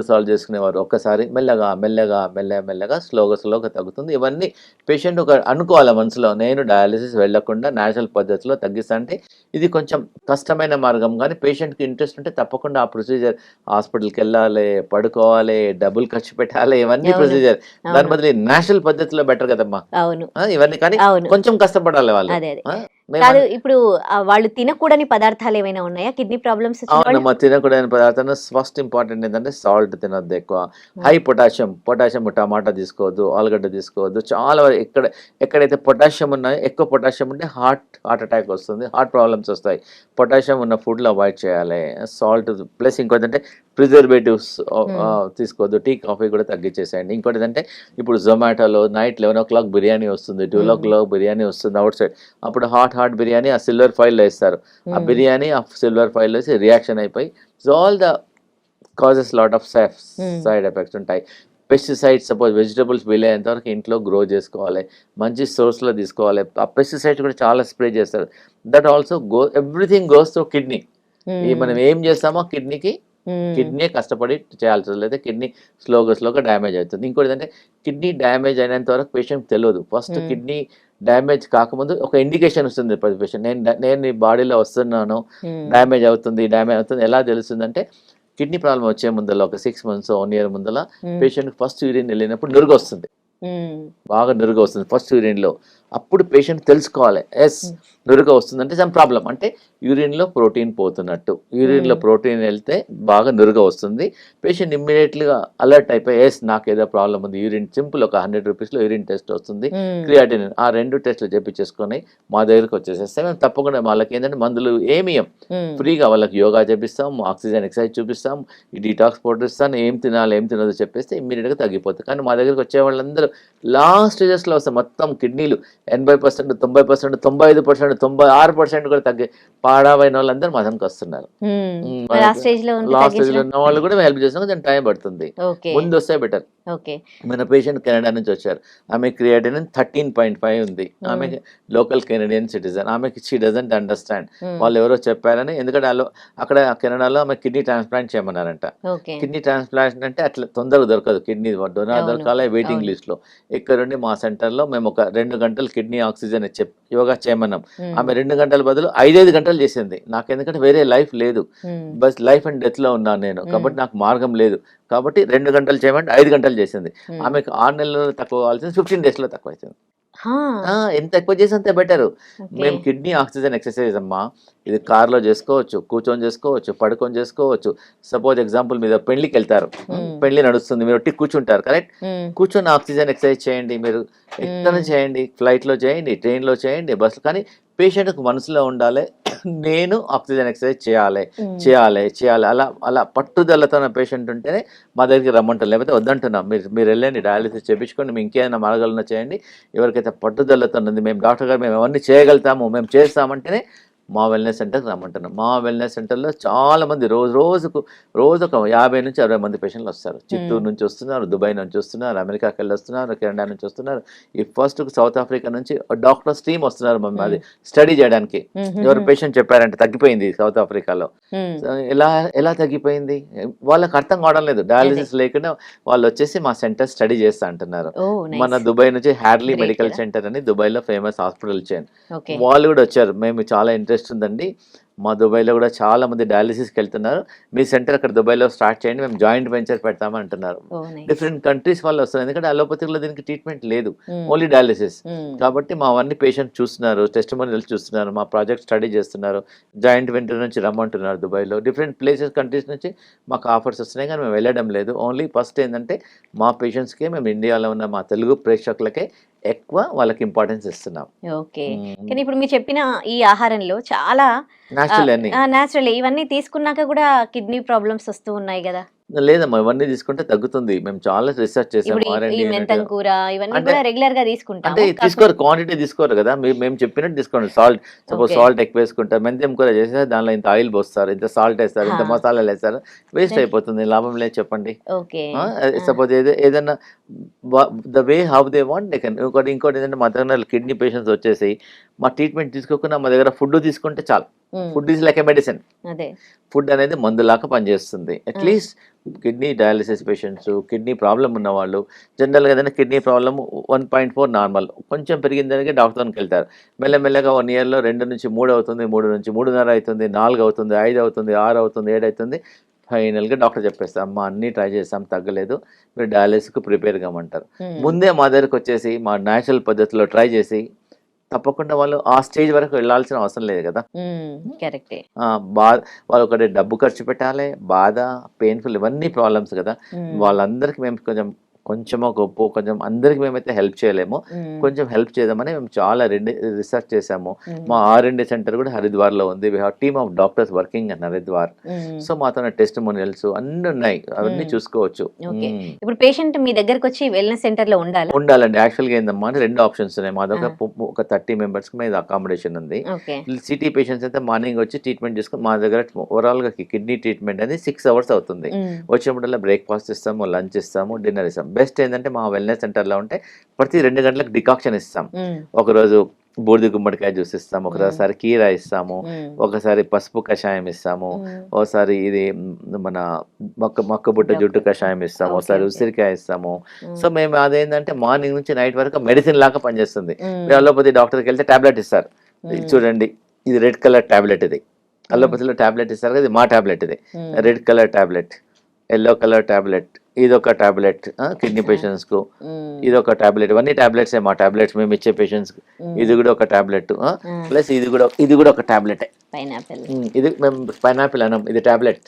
సార్లు చేసుకునేవారు ఒక్కసారి, మెల్లగా స్లోగా తగ్గుతుంది. ఇవన్నీ పేషెంట్ అనుకోవాలి మనసులో, నేను డయాలిసిస్ వెళ్లకుండా న్యాచురల్ పద్ధతిలో తగ్గిస్తా. అంటే ఇది కొంచెం కష్టమైన మార్గం, కానీ పేషెంట్కి ఇంట్రెస్ట్ ఉంటే తప్పకుండా ఆ ప్రొసీజర్, హాస్పిటల్కి వెళ్ళాలి, పడుకోవాలి, డబ్బులు ఖర్చు పెట్టాలి, ఇవన్నీ ప్రొసీజర్. దాని బదులు న్యాచురల్ పద్ధతిలో బెటర్ కదమ్మా ఇవన్నీ. కానీ కొంచెం కష్టపడాలి వాళ్ళు. కాదు, ఇప్పుడు వాళ్ళు తినకూడని పదార్థాలు ఏమైనా ఉన్నాయా కిడ్నీ ప్రాబ్లమ్స్? అవునమ్మా, తినకూడని పదార్థాలు ఫస్ట్ ఇంపార్టెంట్ ఏంటంటే సాల్ట్ తినద్దు ఎక్కువ, హై పొటాషియం టమాటా తీసుకోవద్దు, ఆలుగడ్డ తీసుకోవద్దు. చాలా ఎక్కడైతే పొటాషియం ఉన్నాయో, ఎక్కువ పొటాషియం ఉంటే హార్ట్ అటాక్ వస్తుంది, హార్ట్ ప్రాబ్లమ్స్ వస్తాయి. పొటాషియం ఉన్న ఫుడ్లో అవాయిడ్ చేయాలి. సాల్ట్ ప్లస్ ఇంకోటి అంటే ప్రిజర్వేటివ్స్ తీసుకోవద్దు, టీ కాఫీ కూడా తగ్గించేసేయండి. ఇంకోటి ఏంటంటే ఇప్పుడు జొమాటోలో నైట్ 11 o'clock బిర్యానీ వస్తుంది, 12 o'clock బిర్యానీ వస్తుంది అవుట్ సైడ్. అప్పుడు హాట్ బిర్యానీ ఆ సిల్వర్ ఫాయిల్లో వేస్తారు. ఆ బిర్యానీ ఆ సిల్వర్ ఫాయిల్ వేసి రియాక్షన్ అయిపోయి all the causes lot of side effects ఉంటాయి. పెస్టిసైడ్స్ సపోజ్ వెజిటబుల్స్ వీలైనంత వరకు ఇంట్లో గ్రో చేసుకోవాలి, మంచి సోర్స్లో తీసుకోవాలి. ఆ పెస్టిసైడ్స్ కూడా చాలా స్ప్రే చేస్తారు. That also everything goes to kidney. మనం ఏం చేస్తామో కిడ్నీ కష్టపడి చేయాల్సి వస్తుంది, కిడ్నీ స్లోగా డ్యామేజ్ అవుతుంది. ఇంకోటి ఏంటంటే కిడ్నీ డ్యామేజ్ అయినంత వరకు పేషెంట్ తెలియదు. ఫస్ట్ కిడ్నీ డ్యామేజ్ కాకముందు ఒక ఇండికేషన్ వస్తుంది ప్రతి పేషెంట్, నేను ఈ బాడీలో వస్తున్నాను, డ్యామేజ్ అవుతుంది ఎలా తెలుస్తుంది అంటే, కిడ్నీ ప్రాబ్లం వచ్చే ముందర ఒక 6 months 1 year ముందర పేషెంట్ ఫస్ట్ యూరిన్ వెళ్ళినప్పుడు నురుగు వస్తుంది, బాగా నురుగు వస్తుంది ఫస్ట్ యూరిన్లో. అప్పుడు పేషెంట్ తెలుసుకోవాలి, నురుగు వస్తుందంటే సమ్ ప్రాబ్లం, అంటే యూరిన్లో ప్రోటీన్ పోతున్నట్టు. యూరిన్లో ప్రోటీన్ వెళ్తే బాగా నురుగు వస్తుంది. పేషెంట్ ఇమ్మీడియట్లీగా అలర్ట్ అయిపోయి నాకు ఏదో ప్రాబ్లం ఉంది, యూరిన్ సింపుల్ ఒక 100 rupeesలో యూరిన్ టెస్ట్ వస్తుంది, క్రియాటినిన్, ఆ 2 టెస్టులు చేపించేసుకొని మా దగ్గరకు వచ్చేసేస్తే మేము తప్పకుండా వాళ్ళకి ఏంటంటే మందులు ఏమియం, ఫ్రీగా వాళ్ళకి యోగా చేపిస్తాం, ఆక్సిజన్ ఎక్సర్సైజ్ చూపిస్తాం, ఈ డీటాక్స్ పౌడర్ ఇస్తాను, ఏం తినదో చెప్పేస్తే ఇమ్మీడియట్గా తగ్గిపోతుంది. కానీ మా దగ్గరకు వచ్చే వాళ్ళందరూ లాస్ట్ స్టేజెస్లో వస్తాయి, మొత్తం కిడ్నీలు 80%, 90%, 95%, 96% కూడా తగ్గి పాడైన వాళ్ళందరూ మా దగ్గరికి వస్తున్నారు. లాస్ట్ స్టేజ్ లో లాస్ట్ స్టేజ్ లో ఉన్న వాళ్ళు కూడా హెల్ప్ చేస్తాం, దాని టైం పడుతుంది, ఓకే ముందు వస్తే బెటర్. ఓకే మన పేషెంట్ కెనడా నుంచి వచ్చారు, ఆమె క్రియేటిన్ 13.5 ఉంది, ఆమె లోకల్ కెనడియన్ సిటిజన్, ఆమెకి షీ డజంట్ అండర్స్టాండ్, వాళ్ళు ఎవరో చెప్పారని. ఎందుకంటే వాళ్ళు అక్కడ కెనడాలో ఆమె కిడ్నీ ట్రాన్స్ప్లాంట్ చేయమన్నారంట. ఓకే కిడ్నీ ట్రాన్స్ప్లాంట్ అంటే అట్లా తొందరగా దొరకదు, కిడ్నీ డొనార్ దొరకాలి, వెయిటింగ్ లిస్ట్ లో. ఇక్కడ నుండి మా సెంటర్ లో మేము ఒక 2 గంటలు కిడ్నీ ఆక్సిజన్ యోగా చేయమన్నాం, ఆమె 2 గంటల బదులు 5 గంటలు చేసింది. నాకు ఎందుకంటే వేరే లైఫ్ లేదు, బస్ లైఫ్ అండ్ డెత్ లో ఉన్నాను నేను, కాబట్టి నాకు మార్గం లేదు, కాబట్టి 2 గంటలు చేయమంటే 5 గంటలు చేసింది. ఆమెకు 6 నెలల్లో తక్కువ కావాల్సింది 15 days లో తక్కువ అవుతుంది. ఎంత ఎక్కువ చేసి అంత బెటర్. మేము కిడ్నీ ఆక్సిజన్ ఎక్సర్సైజ్ అమ్మా, ఇది కార్లో చేసుకోవచ్చు, కూర్చొని చేసుకోవచ్చు, పడుకొని చేసుకోవచ్చు. సపోజ్ ఎగ్జాంపుల్ మీద పెళ్లికి వెళ్తారు, పెళ్లి నడుస్తుంది, మీరు ఒట్టి కూర్చుంటారు, కరెక్ట్, కూర్చొని ఆక్సిజన్ ఎక్సర్సైజ్ చేయండి, మీరు ఎక్కడ చేయండి, ఫ్లైట్లో చేయండి, ట్రైన్లో చేయండి, బస్సు. కానీ పేషెంట్కి మనసులో ఉండాలి, నేను ఆక్సిజన్ ఎక్సర్సైజ్ చేయాలి చేయాలి చేయాలి, అలా అలా పట్టుదలతో పేషెంట్ ఉంటేనే మా దగ్గరికి రమ్మంటారు, లేకపోతే వద్దంటున్నాం. మీరు వెళ్ళండి, డయాలిసిస్ చేయించుకోండి, మేము ఇంకేమైనా మార్గాలను చేయండి. ఎవరికైతే పట్టుదలతో ఉంది, మేము డాక్టర్ గారు మేము అవన్నీ చేయగలుగుతాము, మేము చేస్తామంటేనే మా వెల్నెస్ సెంటర్కి రమ్మంటున్నాం. మా వెల్నెస్ సెంటర్లో చాలామంది రోజుకు ఒక 50 నుంచి 60 మంది పేషెంట్లు వస్తారు. చిత్తూరు నుంచి వస్తున్నారు, దుబాయ్ నుంచి వస్తున్నారు, అమెరికాకి వెళ్ళి వస్తున్నారు, కెనడా నుంచి వస్తున్నారు, ఈ ఫస్ట్ సౌత్ ఆఫ్రికా నుంచి డాక్టర్స్ టీమ్ వస్తున్నారు మమ్మల్ని అది స్టడీ చేయడానికి. ఎవరు పేషెంట్ చెప్పారంటే తగ్గిపోయింది సౌత్ ఆఫ్రికాలో. ఎలా తగ్గిపోయింది వాళ్ళకి అర్థం కావడం లేదు, డయాలిసిస్ లేకుండా వాళ్ళు వచ్చేసి మా సెంటర్ స్టడీ చేస్తా అంటున్నారు. మన దుబాయ్ నుంచి హ్యాడ్లీ మెడికల్ సెంటర్ అని దుబాయ్లో ఫేమస్ హాస్పిటల్ చైన్, వాళ్ళు కూడా వచ్చారు. మేము చాలా ఇంట్రెస్ట్ ఉందండి, మా దుబాయ్లో కూడా చాలా మంది డయాలిసిస్కి వెళ్తున్నారు, మీ సెంటర్ అక్కడ దుబాయ్లో స్టార్ట్ చేయండి, మేము జాయింట్ వెంచర్ పెడతామని అంటున్నారు. డిఫరెంట్ కంట్రీస్ వాళ్ళు వస్తారు, ఎందుకంటే అలోపతిలో దీనికి ట్రీట్మెంట్ లేదు, ఓన్లీ డయాలిసిస్. కాబట్టి మా అన్ని పేషెంట్ చూస్తున్నారు, టెస్టిమోనియల్స్ చూస్తున్నారు, మా ప్రాజెక్ట్ స్టడీ చేస్తున్నారు, జాయింట్ వెంచర్ నుంచి రమ్మంటున్నారు దుబాయ్లో. డిఫరెంట్ ప్లేసెస్ కంట్రీస్ నుంచి మాకు ఆఫర్స్ వస్తున్నాయి, కానీ మేము వెళ్ళడం లేదు. ఓన్లీ ఫస్ట్ ఏంటంటే మా పేషెంట్స్కే, మేము ఇండియాలో ఉన్న మా తెలుగు ప్రేక్షకులకే ఎక్కువ వాళ్ళకి ఇంపార్టెన్స్ ఇస్తున్నాం. ఓకే, కానీ ఇప్పుడు మీరు చెప్పిన ఈ ఆహారంలో చాలా న్యాచురల్ ఇవన్నీ తీసుకున్నాక కూడా కిడ్నీ ప్రాబ్లమ్స్ వస్తూ ఉన్నాయి కదా? లేదమ్మా, ఇవన్నీ తీసుకుంటే తగ్గుతుంది. మేము చాలా రీసెర్చ్ చేసాం. మెంతం కూర ఇవన్నీ కూడా రెగ్యులర్ గా తీసుకుంటాం. అంటే తీసుకోరు, క్వాంటిటీ తీసుకోరు కదా, మేము చెప్పినట్టు తీసుకోండి. సాల్ట్, సపోజ్ సాల్ట్ ఎక్కువ వేసుకుంటారు, మెంతం కూర చేస్తే దానిలో ఇంత ఆయిల్ పోస్తారు, ఇంత సాల్ట్ వేస్తారు, ఇంత మసాలాలు వేస్తారు, వేస్ట్ అయిపోతుంది, లాభం లేదు చెప్పండి. సపోజ్ ఏదైనా the way how they want they can. ఇంకోటి ఏంటంటే మా దగ్గర కిడ్నీ పేషెంట్స్ వచ్చేసి మా ట్రీట్మెంట్ తీసుకోకుండా మా దగ్గర ఫుడ్ తీసుకుంటే చాలు. Food is like a medicine. Food అనేది మందులాగా పనిచేస్తుంది. At least kidney dialysis patients, kidney problem ఉన్న వాళ్ళు, జనరల్గా ఏదైనా కిడ్నీ ప్రాబ్లమ్ 1.4 నార్మల్, కొంచెం పెరిగిన దానికి డాక్టర్కి వెళ్తారు. మెల్లమెల్లగా 1 yearలో 2 నుంచి 3 అవుతుంది, 3 నుంచి 3.5 అవుతుంది, 4 అవుతుంది, 5 అవుతుంది, 6 అవుతుంది, 7 అవుతుంది. ఫైనల్గా డాక్టర్ చెప్పేస్తాం, అమ్మ అన్నీ ట్రై చేస్తాం తగ్గలేదు, మీరు డయాలిసిస్కి ప్రిపేర్ కామంటారు. ముందే మా దగ్గరకు వచ్చేసి మా న్యాచురల్ పద్ధతిలో ట్రై చేసి తప్పకుండా వాళ్ళు ఆ స్టేజ్ వరకు వెళ్ళాల్సిన అవసరం లేదు కదా. కరెక్టే. వాళ్ళు ఒకటి డబ్బు ఖర్చు పెట్టాలి, బాధ, పెయిన్ఫుల్, ఇవన్నీ ప్రాబ్లమ్స్ కదా. వాళ్ళందరికీ మేము కొంచెమో గొప్ప కొంచెం అందరికి మేమైతే హెల్ప్ చేయలేము, కొంచెం హెల్ప్ చేద్దామని మేము చాలా రీసెర్చ్ చేసాము. మా R&D సెంటర్ కూడా హరిద్వార్లో ఉంది. We have team of doctors working in Haridwar. So మాతో టెస్టిమోనియల్స్ అన్ని ఉన్నాయి, అవన్నీ చూసుకోవచ్చు. ఇప్పుడు పేషెంట్ మీ దగ్గరకు వచ్చి వెల్నెస్ సెంటర్ లో ఉండాలండి. యాక్చువల్గా ఏందమ్మా అంటే 2 ఆప్షన్స్ ఉన్నాయి. మా దగ్గర ఒక 30 members మీద అకామిడేషన్ ఉంది. సిటీ పేషెంట్స్ అయితే మార్నింగ్ వచ్చి ట్రీట్మెంట్ చేసుకుని మా దగ్గర ఓవరాల్ గా కిడ్నీ ట్రీట్మెంట్ అనేది 6 hours అవుతుంది. వచ్చినప్పుడల్లా బ్రేక్ఫాస్ట్ ఇస్తాము, లంచ్ ఇస్తాము, డిన్నర్ ఇస్తాము. బెస్ట్ ఏంటంటే మా వెల్నెస్ సెంటర్లో ఉంటే ప్రతి 2 గంటలకు డికాక్షన్ ఇస్తాం. ఒకరోజు బూడిద గుమ్మడికాయ జ్యూస్ ఇస్తాము, ఒకసారి కీరా ఇస్తాము, ఒకసారి పసుపు కషాయం ఇస్తాము, ఒకసారి ఇది మన మొక్కబుట్ట జుట్టు కషాయం ఇస్తాము, ఒకసారి ఉసిరికాయ ఇస్తాము. సో మేము అదేంటంటే మార్నింగ్ నుంచి నైట్ వరకు మెడిసిన్ లాగా పనిచేస్తుంది. అలోపతి డాక్టర్కి వెళ్తే టాబ్లెట్ ఇస్తారు, చూడండి ఇది రెడ్ కలర్ టాబ్లెట్, ఇది అలోపతిలో టాబ్లెట్ ఇస్తారు కదా, ఇది మా టాబ్లెట్, ఇది red colour tablet, yellow colour tablet, ఇదొక టాబ్లెట్ కిడ్నీ పేషెంట్స్ కు, ఇదొక టాబ్లెట్, ఇవన్నీ టాబ్లెట్స్ మా టాబ్లెట్స్ మేము ఇచ్చే పేషెంట్స్ కు. ఇది కూడా ఒక టాబ్లెట్, ప్లస్ ఇది కూడా ఒక టాబ్లెట్. ఇది మేము పైనాపిల్ అనం, ఇది టాబ్లెట్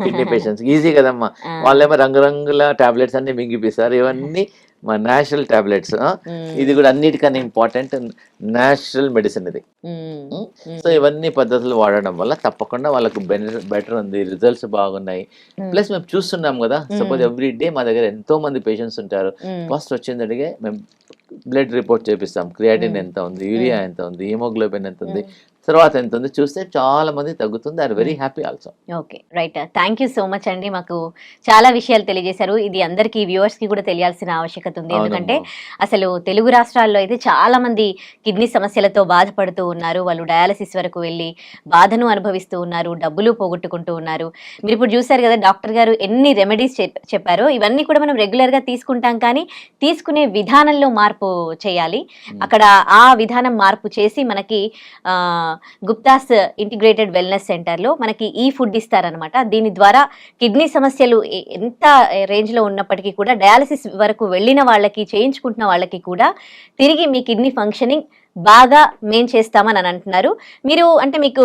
కిడ్నీ పేషెంట్స్. ఈజీ కదమ్మా, వాళ్ళేమో రంగురంగుల టాబ్లెట్స్ అన్ని మింగిపిస్తారు. ఇవన్నీ మా నేచురల్ టాబ్లెట్స్. ఇది కూడా అన్నిటికన్నా ఇంపార్టెంట్ నేచురల్ మెడిసిన్ ఇది. సో ఇవన్నీ పద్ధతులు వాడడం వల్ల తప్పకుండా వాళ్ళకు బెటర్ ఉంది, రిజల్ట్స్ బాగున్నాయి. ప్లస్ మేము చూస్తున్నాం కదా, సపోజ్ ఎవ్రీ డే మా దగ్గర ఎంతో మంది పేషెంట్స్ ఉంటారు. ఫస్ట్ వచ్చిందడిగే మేము బ్లడ్ రిపోర్ట్ చేపిస్తాం, క్రియాటిన్ ఎంత ఉంది, యూరియా ఎంత ఉంది, హిమోగ్లోబిన్ ఎంత ఉంది, తర్వాత ఎంత ఉంది చూస్తే చాలా మంది తగ్గుతుంది. Are very happy also. Okay, right. Thank you so much అండి. మాకు చాలా విషయాలు తెలియజేశారు. ఇది అందరికీ వ్యూవర్స్ కి కూడా తెలియాల్సిన ఆవశ్యకత ఉంది. ఎందుకంటే అసలు తెలుగు రాష్ట్రాల్లో అయితే చాలా మంది కిడ్నీ సమస్యలతో బాధపడుతూ ఉన్నారు. వాళ్ళు డయాలసిస్ వరకు వెళ్ళి బాధను అనుభవిస్తూ ఉన్నారు, డబ్బులు పోగొట్టుకుంటూ ఉన్నారు. మీరు ఇప్పుడు చూసారు కదా డాక్టర్ గారు ఎన్ని రెమెడీస్ చెప్పారో. ఇవన్నీ కూడా మనం రెగ్యులర్ గా తీసుకుంటాం, కానీ తీసుకునే విధానంలో మార్పు చేయాలి. అక్కడ ఆ విధానం మార్పు చేసి మనకి గుప్తాస్ ఇంటిగ్రేటెడ్ వెల్నెస్ సెంటర్లో మనకి ఈ ఫుడ్ ఇస్తారనమాట. దీని ద్వారా కిడ్నీ సమస్యలు ఎంత రేంజ్లో ఉన్నప్పటికీ కూడా డయాలసిస్ వరకు వెళ్ళిన వాళ్ళకి, చేయించుకుంటున్న వాళ్ళకి కూడా తిరిగి మీ కిడ్నీ ఫంక్షనింగ్ బాగా మేం చేస్తామని అని అంటున్నారు. మీరు అంటే మీకు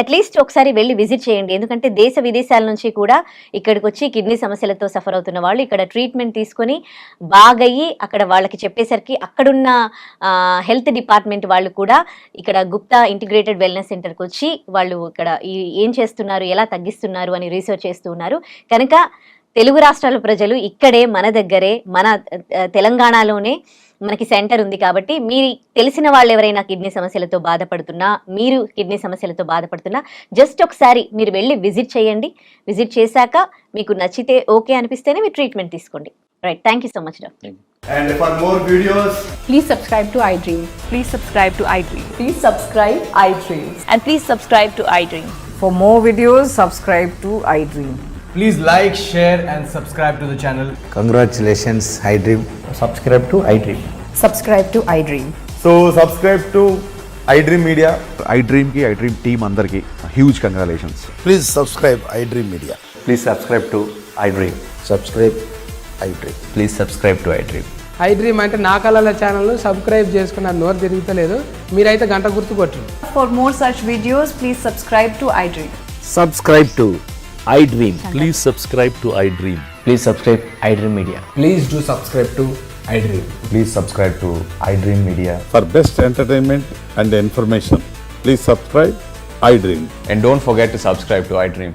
అట్లీస్ట్ ఒకసారి వెళ్ళి విజిట్ చేయండి. ఎందుకంటే దేశ విదేశాల నుంచి కూడా ఇక్కడికి వచ్చి కిడ్నీ సమస్యలతో సఫర్ అవుతున్న వాళ్ళు ఇక్కడ ట్రీట్మెంట్ తీసుకొని బాగయ్యి అక్కడ వాళ్ళకి చెప్పేసరికి అక్కడున్న హెల్త్ డిపార్ట్మెంట్ వాళ్ళు కూడా ఇక్కడ గుప్తా ఇంటిగ్రేటెడ్ వెల్నెస్ సెంటర్కి వచ్చి వాళ్ళు ఇక్కడ ఏం చేస్తున్నారు, ఎలా తగ్గిస్తున్నారు అని రీసెర్చ్ చేస్తూ ఉన్నారు. కనుక తెలుగు రాష్ట్రాల ప్రజలు ఇక్కడే మన దగ్గరే, మన తెలంగాణలోనే మనకి సెంటర్ ఉంది. కాబట్టి మీరు తెలిసిన వాళ్ళు ఎవరైనా కిడ్నీ సమస్యలతో బాధపడుతున్నా, మీరు కిడ్నీ సమస్యలతో బాధపడుతున్నా, జస్ట్ ఒకసారి మీరు వెళ్ళి విజిట్ చేయండి. విజిట్ చేశాక మీకు నచ్చితే ఓకే అనిపిస్తేనే మీరు ట్రీట్మెంట్ తీసుకోండి. Right, thank you so much doctor. And for more videos, Please subscribe to iDream. Please subscribe to iDream. Please subscribe iDream. And please subscribe to iDream. For more videos, subscribe to iDream. please like, share and subscribe to the channel. Congratulations, iDream. Subscribe to iDream. Subscribe to iDream. So subscribe to iDream Media. iDream ki iDream team andarki huge congratulations. Please subscribe iDream Media. Please subscribe to iDream. Subscribe iDream. Please subscribe to iDream. iDream అంటే నా కళల channel subscribe చేసుకున్న నోరు తిరుగుతలేదు, మీరైతే గంట గుర్తు కొట్టండి. For more such videos, please subscribe to iDream. Subscribe to iDream. Please subscribe to iDream. Please subscribe iDream Media. Please do subscribe to iDream. Please subscribe to iDream Media. For best entertainment and information, please subscribe iDream. And don't forget to subscribe to iDream.